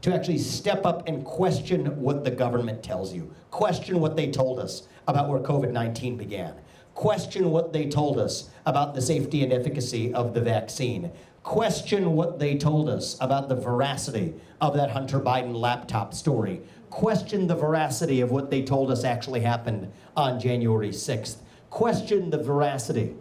to actually step up and question what the government tells you. Question what they told us about where COVID-19 began. Question what they told us about the safety and efficacy of the vaccine. Question what they told us about the veracity of that Hunter Biden laptop story. Question the veracity of what they told us actually happened on January 6th. Question the veracity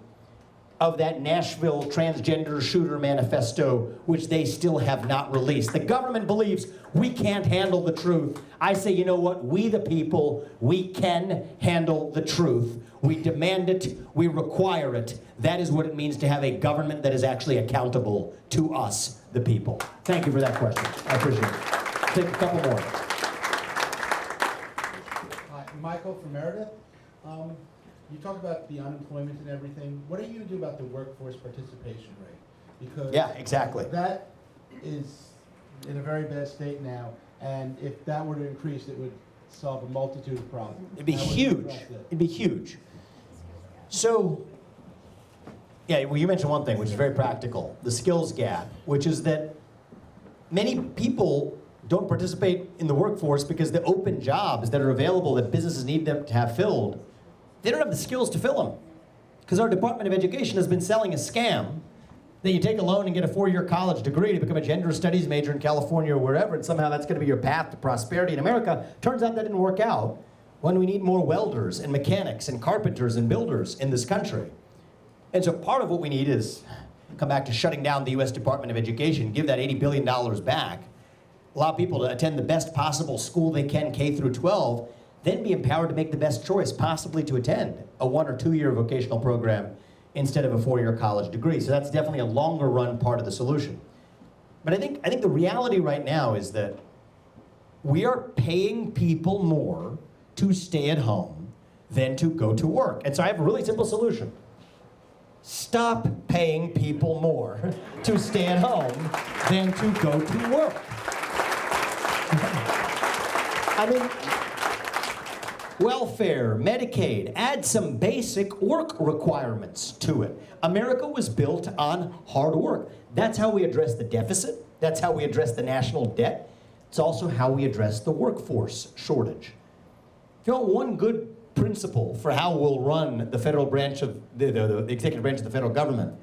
of that Nashville transgender shooter manifesto, which they still have not released. The government believes we can't handle the truth. I say, you know what? We the people, we can handle the truth. We demand it, we require it. That is what it means to have a government that is actually accountable to us, the people. Thank you for that question. I appreciate it. Take a couple more. Hi, Michael from Meredith. You talk about the unemployment and everything. What are you going to do about the workforce participation rate? Because yeah, exactly. That is in a very bad state now, and if that were to increase, it would solve a multitude of problems. It'd be huge. It'd be huge. So, yeah, well, you mentioned one thing, which is very practical, the skills gap, which is that many people don't participate in the workforce because the open jobs that are available that businesses need them to have filled, they don't have the skills to fill them. Because our Department of Education has been selling a scam that you take a loan and get a 4-year college degree to become a gender studies major in California or wherever, and somehow that's going to be your path to prosperity in America. Turns out that didn't work out when we need more welders and mechanics and carpenters and builders in this country. And so part of what we need is come back to shutting down the U.S. Department of Education, give that $80 billion back, allow people to attend the best possible school they can, K through 12, then be empowered to make the best choice, possibly to attend a 1 or 2 year vocational program instead of a 4-year college degree. So that's definitely a longer run part of the solution. But I think the reality right now is that we are paying people more to stay at home than to go to work. And so I have a really simple solution. Stop paying people more to stay at home than to go to work. I mean, welfare, Medicaid, add some basic work requirements to it. America was built on hard work. That's how we address the deficit. That's how we address the national debt. It's also how we address the workforce shortage. If you want one good principle for how we'll run the federal branch of the executive branch of the federal government,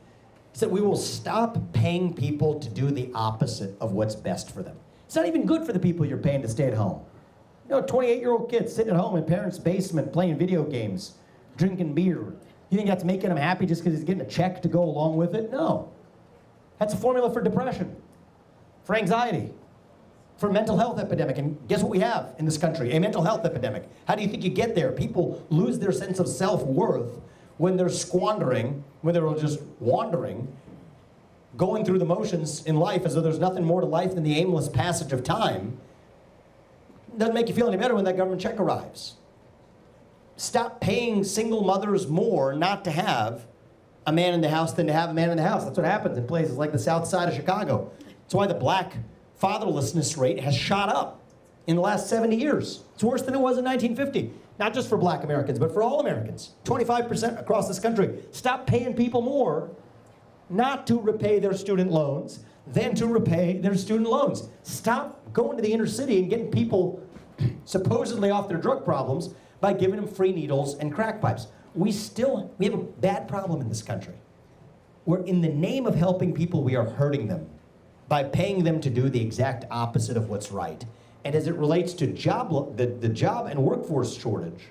is that we will stop paying people to do the opposite of what's best for them. It's not even good for the people you're paying to stay at home. You know, 28-year-old kids sitting at home in parents' basement playing video games, drinking beer. You think that's making him happy just because he's getting a check to go along with it? No. That's a formula for depression, for anxiety, for mental health epidemic. And guess what we have in this country? A mental health epidemic. How do you think you get there? People lose their sense of self-worth when they're squandering, when they're just wandering, going through the motions in life as though there's nothing more to life than the aimless passage of time. It doesn't make you feel any better when that government check arrives. Stop paying single mothers more not to have a man in the house than to have a man in the house. That's what happens in places like the south side of Chicago. That's why the black fatherlessness rate has shot up in the last 70 years. It's worse than it was in 1950. Not just for black Americans, but for all Americans. 25% across this country. Stop paying people more not to repay their student loans than to repay their student loans. Stop going to the inner city and getting people supposedly off their drug problems by giving them free needles and crack pipes. We have a bad problem in this country. Where in the name of helping people, we are hurting them by paying them to do the exact opposite of what's right. And as it relates to the job and workforce shortage,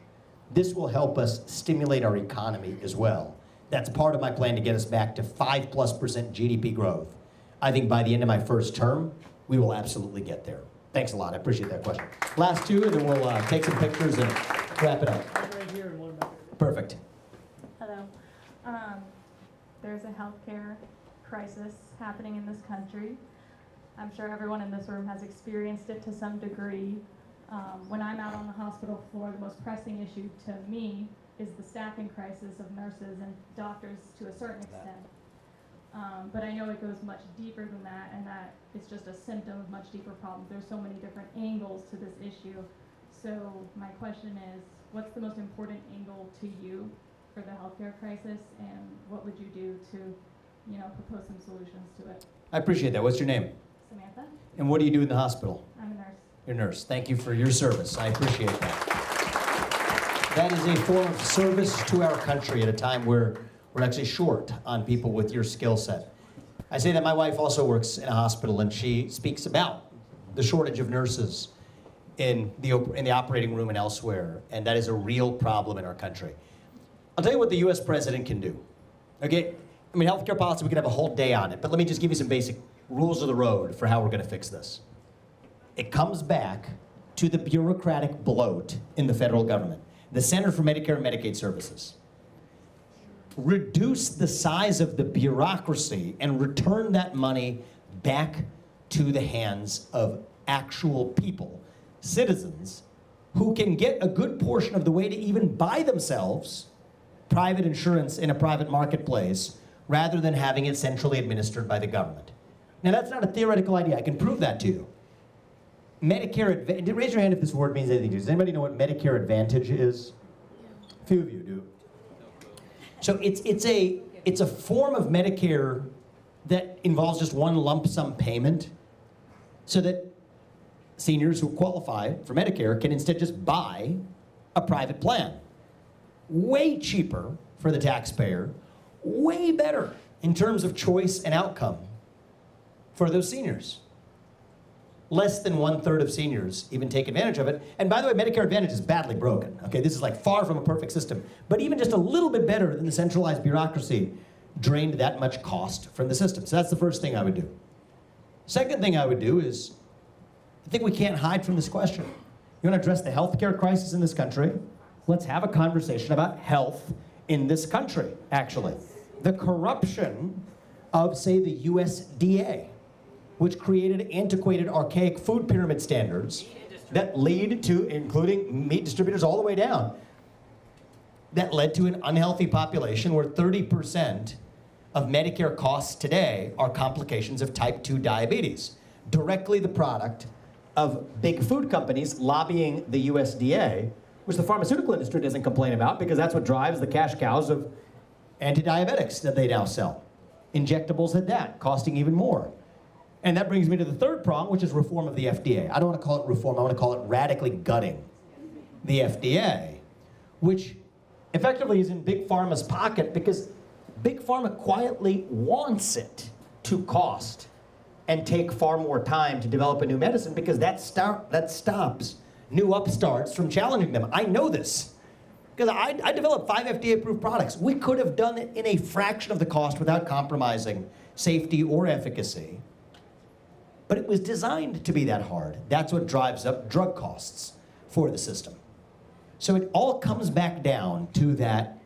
this will help us stimulate our economy as well. That's part of my plan to get us back to 5+% GDP growth. I think by the end of my first term, we will absolutely get there. Thanks a lot. I appreciate that question. Last two, and then we'll take some pictures and wrap it up. Right here and one back there. Perfect. Hello. There's a healthcare crisis happening in this country. I'm sure everyone in this room has experienced it to some degree. When I'm out on the hospital floor, the most pressing issue to me is the staffing crisis of nurses and doctors to a certain extent. But I know it goes much deeper than that, and that it's just a symptom of much deeper problems. There's so many different angles to this issue. So my question is, what's the most important angle to you for the healthcare crisis, and what would you do to, propose some solutions to it? I appreciate that. What's your name? Samantha? And what do you do in the hospital? I'm a nurse. You're a nurse. Thank you for your service. I appreciate that. That is a form of service to our country at a time where we're actually short on people with your skill set. I say that my wife also works in a hospital, and she speaks about the shortage of nurses in the operating room and elsewhere, and that is a real problem in our country. I'll tell you what the US president can do. Okay? I mean, healthcare policy, we could have a whole day on it, but let me just give you some basic rules of the road for how we're going to fix this. It comes back to the bureaucratic bloat in the federal government, the Center for Medicare and Medicaid Services. Reduce the size of the bureaucracy and return that money back to the hands of actual people, citizens, who can get a good portion of the way to even buy themselves private insurance in a private marketplace rather than having it centrally administered by the government. Now, that's not a theoretical idea. I can prove that to you. Medicare Advantage, raise your hand if this word means anything to you. Does anybody know what Medicare Advantage is? A few of you do. So it's a form of Medicare that involves just one lump sum payment so that seniors who qualify for Medicare can instead just buy a private plan. Way cheaper for the taxpayer, way better in terms of choice and outcome for those seniors. Less than 1/3 of seniors even take advantage of it. And by the way, Medicare Advantage is badly broken. Okay, this is like far from a perfect system. But even just a little bit better than the centralized bureaucracy drained that much cost from the system. So that's the first thing I would do. Second thing I would do is, I think we can't hide from this question. You want to address the healthcare crisis in this country? Let's have a conversation about health in this country, actually. The corruption of, say, the USDA, which created antiquated, archaic food pyramid standards that lead to, including meat distributors all the way down, that led to an unhealthy population where 30% of Medicare costs today are complications of type 2 diabetes, directly the product of big food companies lobbying the USDA, which the pharmaceutical industry doesn't complain about because that's what drives the cash cows of anti-diabetics that they now sell. Injectables at that, costing even more. And that brings me to the third prong, which is reform of the FDA. I don't want to call it reform, I want to call it radically gutting the FDA, which effectively is in Big Pharma's pocket because Big Pharma quietly wants it to cost and take far more time to develop a new medicine because that stops new upstarts from challenging them. I know this because I developed 5 FDA-approved products. We could have done it in a fraction of the cost without compromising safety or efficacy. But it was designed to be that hard. That's what drives up drug costs for the system. So it all comes back down to that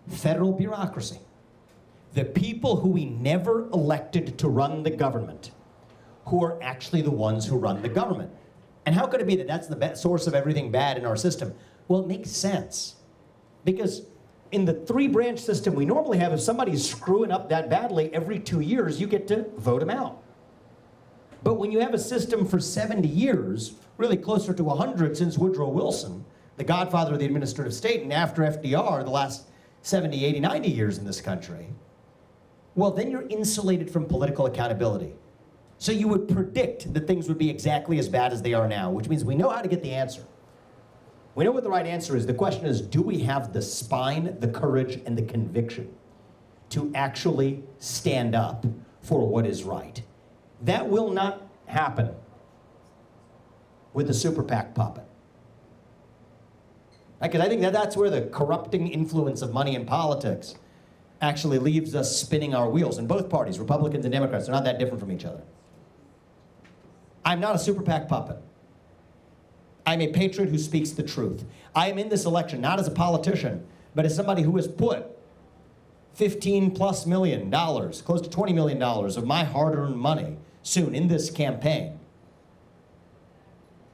federal bureaucracy. The people who we never elected to run the government, who are actually the ones who run the government. And how could it be that that's the source of everything bad in our system? Well, it makes sense. Because in the 3-branch system we normally have, if somebody's screwing up that badly, every 2 years you get to vote them out. But when you have a system for 70 years, really closer to 100 since Woodrow Wilson, the godfather of the administrative state, and after FDR, the last 70, 80, 90 years in this country, well, then you're insulated from political accountability. So you would predict that things would be exactly as bad as they are now, which means we know how to get the answer. We know what the right answer is. The question is, do we have the spine, the courage, and the conviction to actually stand up for what is right? That will not happen with the super PAC puppet. Because I think that's where the corrupting influence of money in politics actually leaves us spinning our wheels. And both parties, Republicans and Democrats, are not that different from each other. I'm not a super PAC puppet. I'm a patriot who speaks the truth. I am in this election not as a politician, but as somebody who has put $15+ million, close to $20 million of my hard-earned money soon in this campaign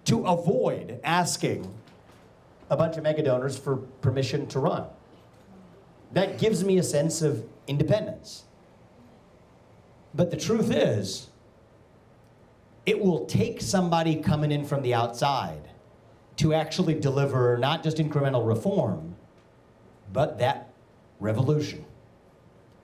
to avoid asking a bunch of mega donors for permission to run. That gives me a sense of independence. But the truth is, it will take somebody coming in from the outside to actually deliver not just incremental reform, but that revolution.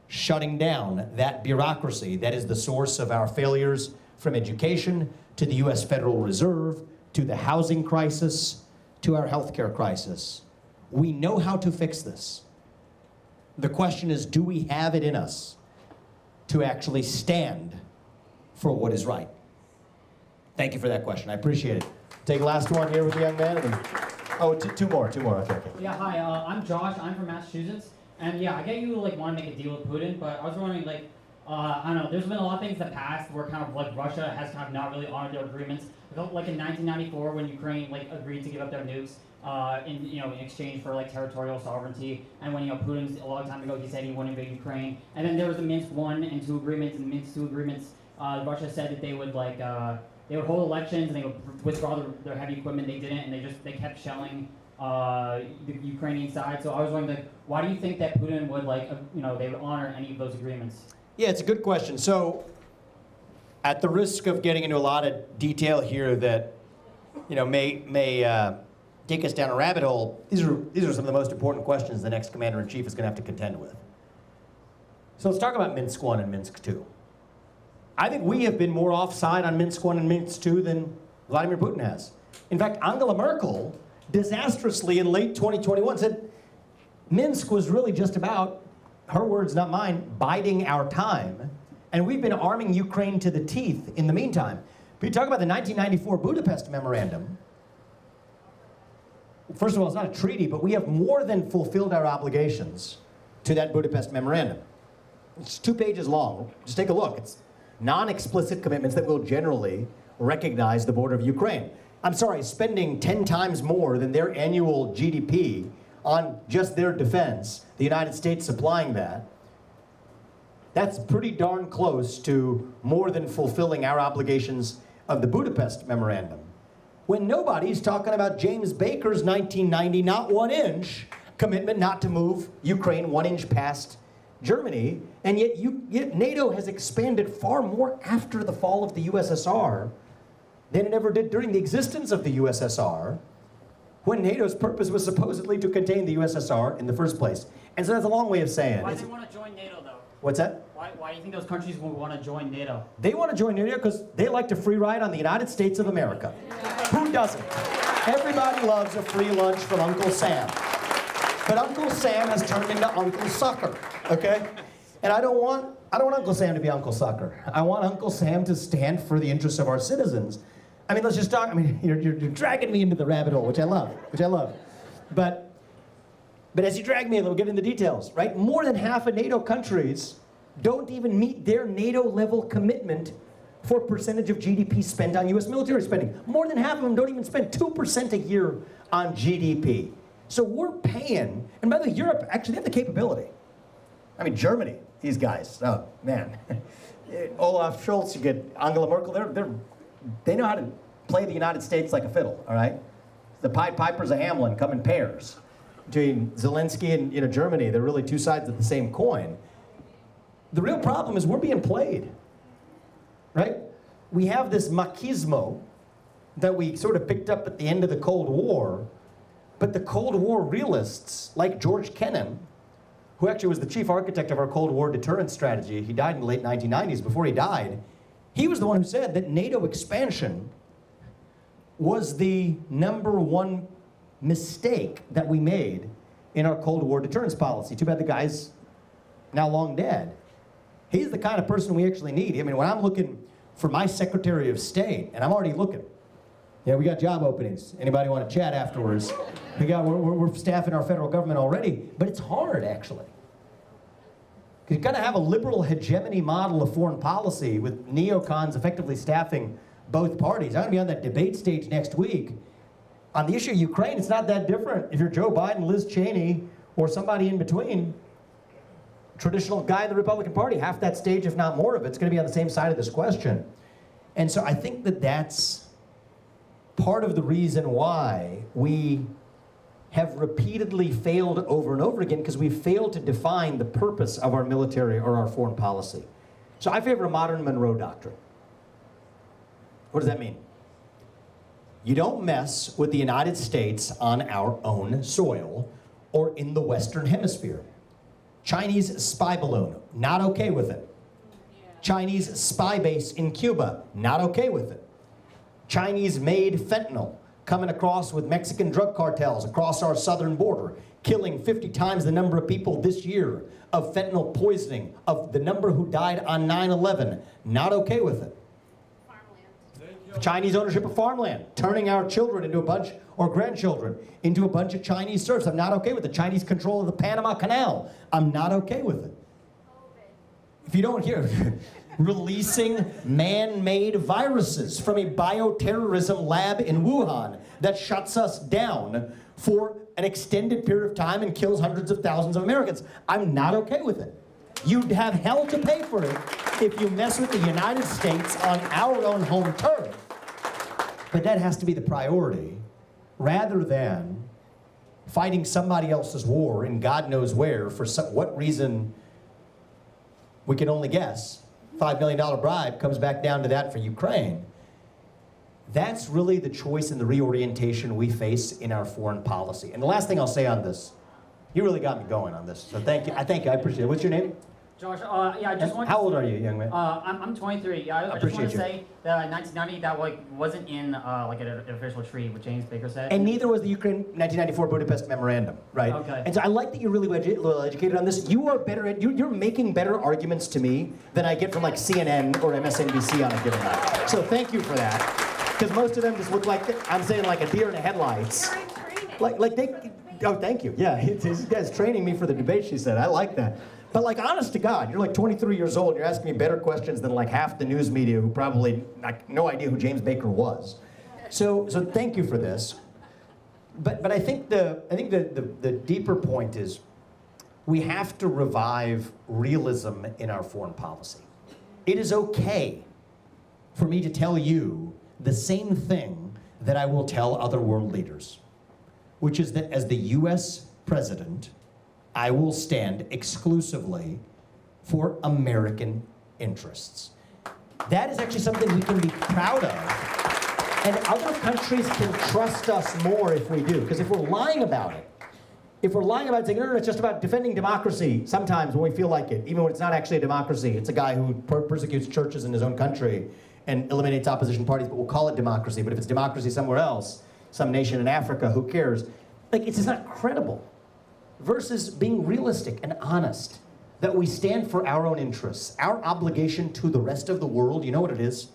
Shutting down that bureaucracy that is the source of our failures, from education to the US Federal Reserve, to the housing crisis, to our healthcare crisis. We know how to fix this. The question is, do we have it in us to actually stand for what is right? Thank you for that question. I appreciate it. Take the last one here with the young man. And then, oh, two more. Okay. Yeah, hi. I'm Josh. I'm from Massachusetts. And yeah, I get you like want to make a deal with Putin, but I was wondering like, I don't know. There's been a lot of things in the past where kind of like Russia has kind of not really honored their agreements. Like in 1994 when Ukraine like agreed to give up their nukes in exchange for like territorial sovereignty, and when Putin's a long time ago he said he wouldn't invade Ukraine, and then there was the Minsk I and II agreements. And the Minsk II agreements, Russia said that they would like they would hold elections and they would withdraw their heavy equipment. They didn't, and they kept shelling the Ukrainian side. So I was wondering, like, why do you think that Putin would they would honor any of those agreements? Yeah, it's a good question. So, at the risk of getting into a lot of detail here that may take us down a rabbit hole, these are some of the most important questions the next commander-in-chief is going to have to contend with. So let's talk about Minsk I and Minsk II. I think we have been more offside on Minsk I and Minsk II than Vladimir Putin has. In fact, Angela Merkel disastrously in late 2021 said Minsk was really just about, her words not mine, biding our time, and we've been arming Ukraine to the teeth in the meantime. But you talk about the 1994 Budapest Memorandum. First of all, it's not a treaty, but we have more than fulfilled our obligations to that Budapest Memorandum. It's 2 pages long. Just take a look. It's non-explicit commitments that will generally recognize the border of Ukraine. I'm sorry, spending 10 times more than their annual GDP on just their defense, the United States supplying that, that's pretty darn close to more than fulfilling our obligations of the Budapest Memorandum. When nobody's talking about James Baker's 1990 not 1 inch commitment not to move Ukraine 1 inch past Germany, and yet NATO has expanded far more after the fall of the USSR than it ever did during the existence of the USSR, when NATO's purpose was supposedly to contain the USSR in the first place. And so that's a long way of saying. Why do they want to join NATO, though? What's that? Why do you think those countries would want to join NATO? They want to join NATO because they like to free ride on the United States of America. Who doesn't? Everybody loves a free lunch from Uncle Sam. But Uncle Sam has turned into Uncle Sucker, okay? And I don't want Uncle Sam to be Uncle Sucker. I want Uncle Sam to stand for the interests of our citizens. I mean, let's just talk. I mean, you're dragging me into the rabbit hole, which I love. But as you drag me, we'll get into the details, right? More than half of NATO countries don't even meet their NATO level commitment for percentage of GDP spent on US military spending. More than half of them don't even spend 2% a year on GDP. So we're paying, and by the way, Europe, actually, they have the capability. I mean, Germany, these guys, oh, man. Olaf Scholz, you get Angela Merkel, they know how to play the United States like a fiddle, all right? The Pied Pipers of Hamelin come in pairs. Between Zelensky and Germany, they're really two sides of the same coin. The real problem is we're being played, right? We have this machismo that we sort of picked up at the end of the Cold War, but the Cold War realists, like George Kennan, who actually was the chief architect of our Cold War deterrence strategy, he died in the late 1990s. Before he died, he was the one who said that NATO expansion was the #1 mistake that we made in our Cold War deterrence policy. Too bad the guy's now long dead. He's the kind of person we actually need. I mean, when I'm looking for my Secretary of State, and I'm already looking, yeah, we got job openings. Anybody want to chat afterwards? We're staffing our federal government already, but it's hard, actually. Because you've got to have a liberal hegemony model of foreign policy with neocons effectively staffing both parties. I'm going to be on that debate stage next week. On the issue of Ukraine, it's not that different. If you're Joe Biden, Liz Cheney, or somebody in between, traditional guy in the Republican Party, half that stage, if not more of it's going to be on the same side of this question. And so I think that that's part of the reason why we have repeatedly failed over and over again, because we've failed to define the purpose of our military or our foreign policy. So I favor a modern Monroe Doctrine. What does that mean? You don't mess with the United States on our own soil or in the Western Hemisphere. Chinese spy balloon, not okay with it. Chinese spy base in Cuba, not okay with it. Chinese-made fentanyl coming across with Mexican drug cartels across our southern border, killing 50 times the number of people this year of fentanyl poisoning, of the number who died on 9/11, not okay with it. Chinese ownership of farmland, turning our children into a bunch, or grandchildren, into a bunch of Chinese serfs. I'm not okay with it. Chinese control of the Panama Canal. I'm not okay with it. If you don't hear, releasing man-made viruses from a bioterrorism lab in Wuhan that shuts us down for an extended period of time and kills hundreds of thousands of Americans. I'm not okay with it. You'd have hell to pay for it if you mess with the United States on our own home turf. But that has to be the priority, rather than fighting somebody else's war in God knows where for what reason we can only guess. $5 million bribe comes back down to that for Ukraine. That's really the choice and the reorientation we face in our foreign policy. And the last thing I'll say on this, you really got me going on this, so thank you. I appreciate it. What's your name? Josh, yeah, I just want. How old are you, young man? I'm 23. Yeah, I just want to say that 1990 that wasn't in like an official treaty, what James Baker said. And neither was the Ukraine 1994 Budapest Memorandum, right? Okay. And so I like that you're really well educated on this. You are better at you're making better arguments to me than I get from like CNN or MSNBC on a given night. So thank you for that, because most of them just look like I'm saying like a deer in the headlights. Like they. Oh, thank you. Yeah, this guy's training me for the debate. She said, I like that. But like, honest to God, you're like 23 years old, you're asking me better questions than like half the news media who probably like no idea who James Baker was. So thank you for this. But I think the deeper point is we have to revive realism in our foreign policy. It is okay for me to tell you the same thing that I will tell other world leaders, which is that as the US president, I will stand exclusively for American interests. That is actually something we can be proud of, and other countries can trust us more if we do, because if we're lying about it, saying, no, it's just about defending democracy, sometimes when we feel like it, even when it's not actually a democracy, it's a guy who persecutes churches in his own country and eliminates opposition parties, but we'll call it democracy. But if it's democracy somewhere else, some nation in Africa, who cares? Like, it's just not credible. Versus being realistic and honest that we stand for our own interests. Our obligation to the rest of the world, you know what it is?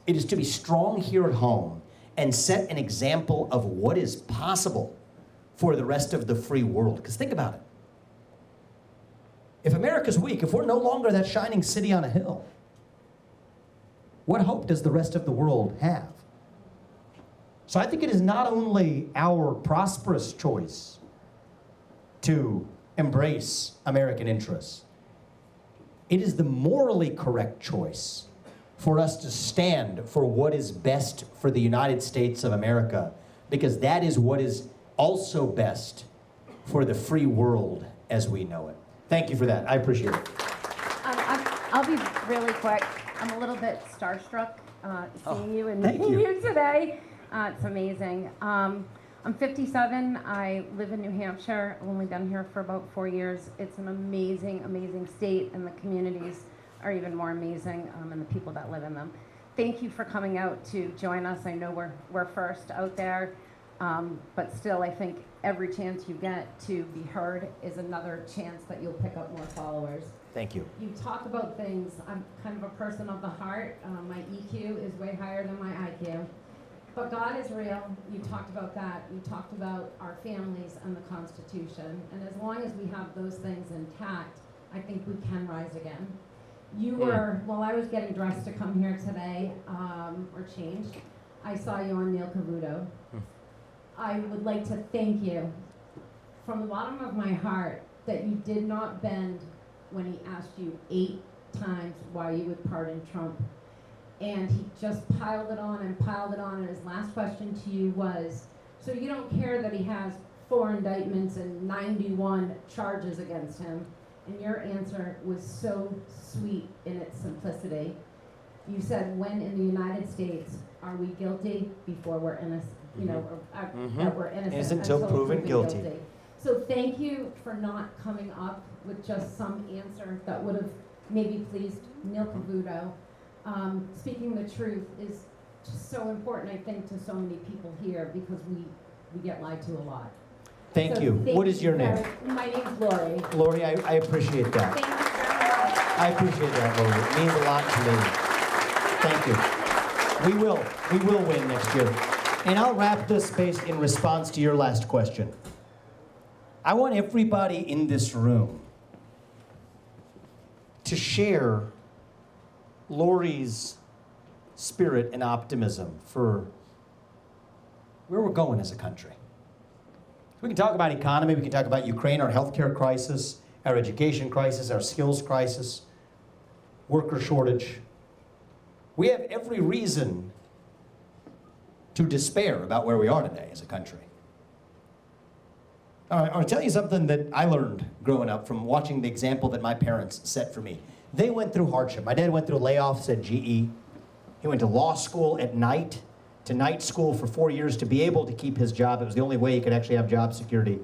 It is to be strong here at home and set an example of what is possible for the rest of the free world. Because think about it. If America's weak, if we're no longer that shining city on a hill, what hope does the rest of the world have? So I think it is not only our prosperous choice to embrace American interests, it is the morally correct choice for us to stand for what is best for the United States of America, because that is what is also best for the free world as we know it. Thank you for that. I appreciate it. I'll be really quick. I'm a little bit starstruck seeing you and thank meeting you. you today. It's amazing. I'm 57. I live in New Hampshire. I've only been here for about 4 years. It's an amazing, amazing state, and the communities are even more amazing, and the people that live in them. Thank you for coming out to join us. I know we're first out there, but still, I think every chance you get to be heard is another chance that you'll pick up more followers. Thank you. You talk about things. I'm kind of a person of the heart. My EQ is way higher than my IQ. But God is real. You talked about that. You talked about our families and the Constitution. And as long as we have those things intact, I think we can rise again. You were, while I was getting dressed to come here today, or changed, I saw you on Neil Cavuto. I would like to thank you from the bottom of my heart that you did not bend when he asked you 8 times why you would pardon Trump. And he just piled it on and piled it on, and his last question to you was, so you don't care that he has 4 indictments and 91 charges against him? And your answer was so sweet in its simplicity. You said, when in the United States are we guilty before we're innocent? You know, that we're innocent Until proven guilty. So thank you for not coming up with just some answer that would have maybe pleased Neil Cavuto. Speaking the truth is just so important, I think, to so many people here, because we get lied to a lot. Thank So you. What is your name? My name's Lori. Lori, I appreciate that. Thank you very much. I appreciate that, Lori. It means a lot to me. Thank you. We will win next year. And I'll wrap this space in response to your last question. I want everybody in this room to share Lori's spirit and optimism for where we're going as a country. We can talk about economy, we can talk about Ukraine, our healthcare crisis, our education crisis, our skills crisis, worker shortage. We have every reason to despair about where we are today as a country. I want to tell you something that I learned growing up from watching the example that my parents set for me. They went through hardship. My dad went through layoffs at GE. He went to law school at night, to night school for 4 years to be able to keep his job. It was the only way he could actually have job security.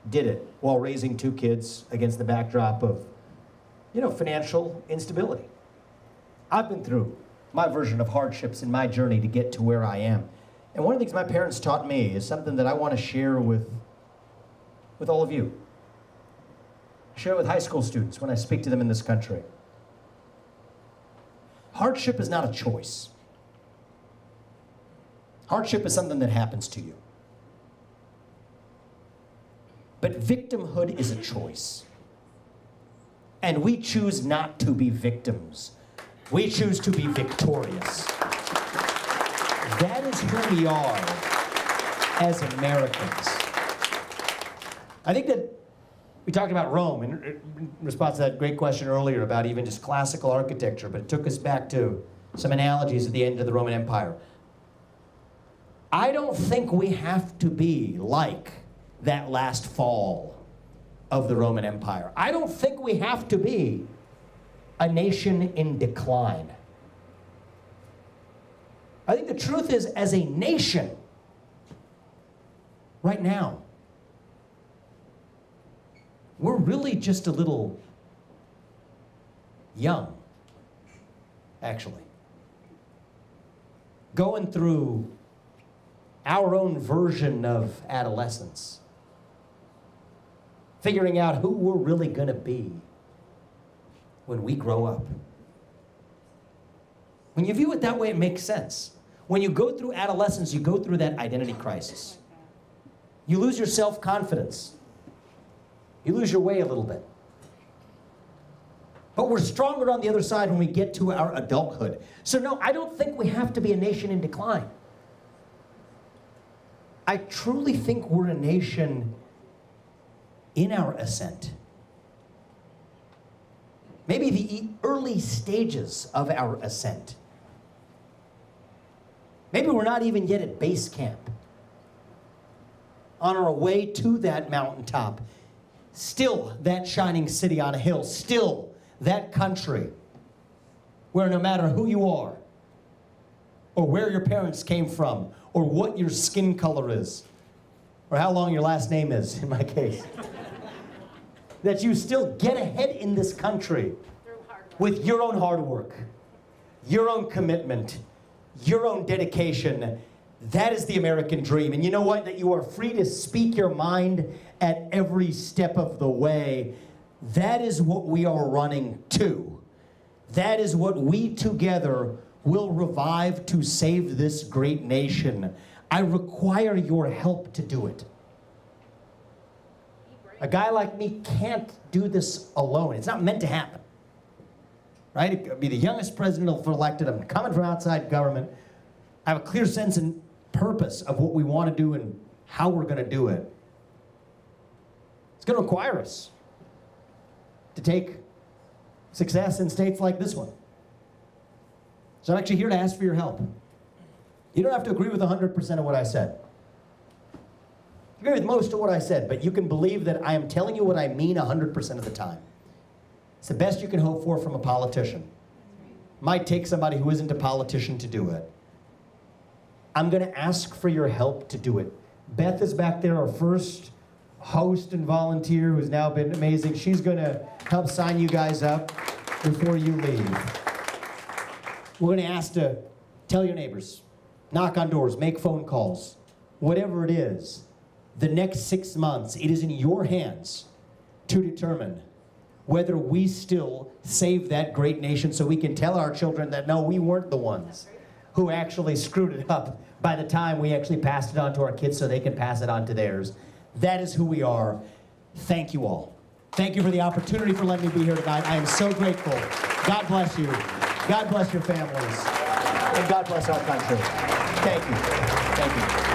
Did it while raising 2 kids against the backdrop of, financial instability. I've been through my version of hardships in my journey to get to where I am. And one of the things my parents taught me is something that I want to share with all of you. Share with high school students when I speak to them in this country. Hardship is not a choice. Hardship is something that happens to you. But victimhood is a choice. And we choose not to be victims. We choose to be victorious. That is who we are as Americans. I think that we talked about Rome in response to that great question earlier about even just classical architecture, but it took us back to some analogies at the end of the Roman Empire. I don't think we have to be like that last fall of the Roman Empire. I don't think we have to be a nation in decline. I think the truth is, as a nation, right now, we're really just a little young, actually. Going through our own version of adolescence. Figuring out who we're really going to be when we grow up. When you view it that way, it makes sense. When you go through adolescence, you go through that identity crisis. You lose your self-confidence. You lose your way a little bit. But we're stronger on the other side when we get to our adulthood. So no, I don't think we have to be a nation in decline. I truly think we're a nation in our ascent. Maybe the early stages of our ascent. Maybe we're not even yet at base camp. On our way to that mountaintop, still that shining city on a hill, still that country where no matter who you are, or where your parents came from, or what your skin color is, or how long your last name is, in my case, that you still get ahead in this country with your own hard work, your own commitment, your own dedication. That is the American dream. And you know what? That you are free to speak your mind at every step of the way. That is what we are running to. That is what we together will revive to save this great nation. I require your help to do it. A guy like me can't do this alone. It's not meant to happen. Right? It could be the youngest president elected. I'm coming from outside government. I have a clear sense and purpose of what we want to do and how we're going to do it. It's going to require us to take success in states like this one. So I'm actually here to ask for your help. You don't have to agree with 100% of what I said. Agree with most of what I said, but you can believe that I am telling you what I mean 100% of the time. It's the best you can hope for from a politician. Might take somebody who isn't a politician to do it. I'm going to ask for your help to do it. Beth is back there, our first host and volunteer, who's now been amazing. She's going to help sign you guys up before you leave. We're going to ask to tell your neighbors, knock on doors, make phone calls, whatever it is. The next 6 months, it is in your hands to determine whether we still save that great nation so we can tell our children that, no, we weren't the ones who actually screwed it up by the time we actually passed it on to our kids so they can pass it on to theirs. That is who we are. Thank you all. Thank you for the opportunity for letting me be here tonight. I am so grateful. God bless you. God bless your families. And God bless our country. Thank you. Thank you.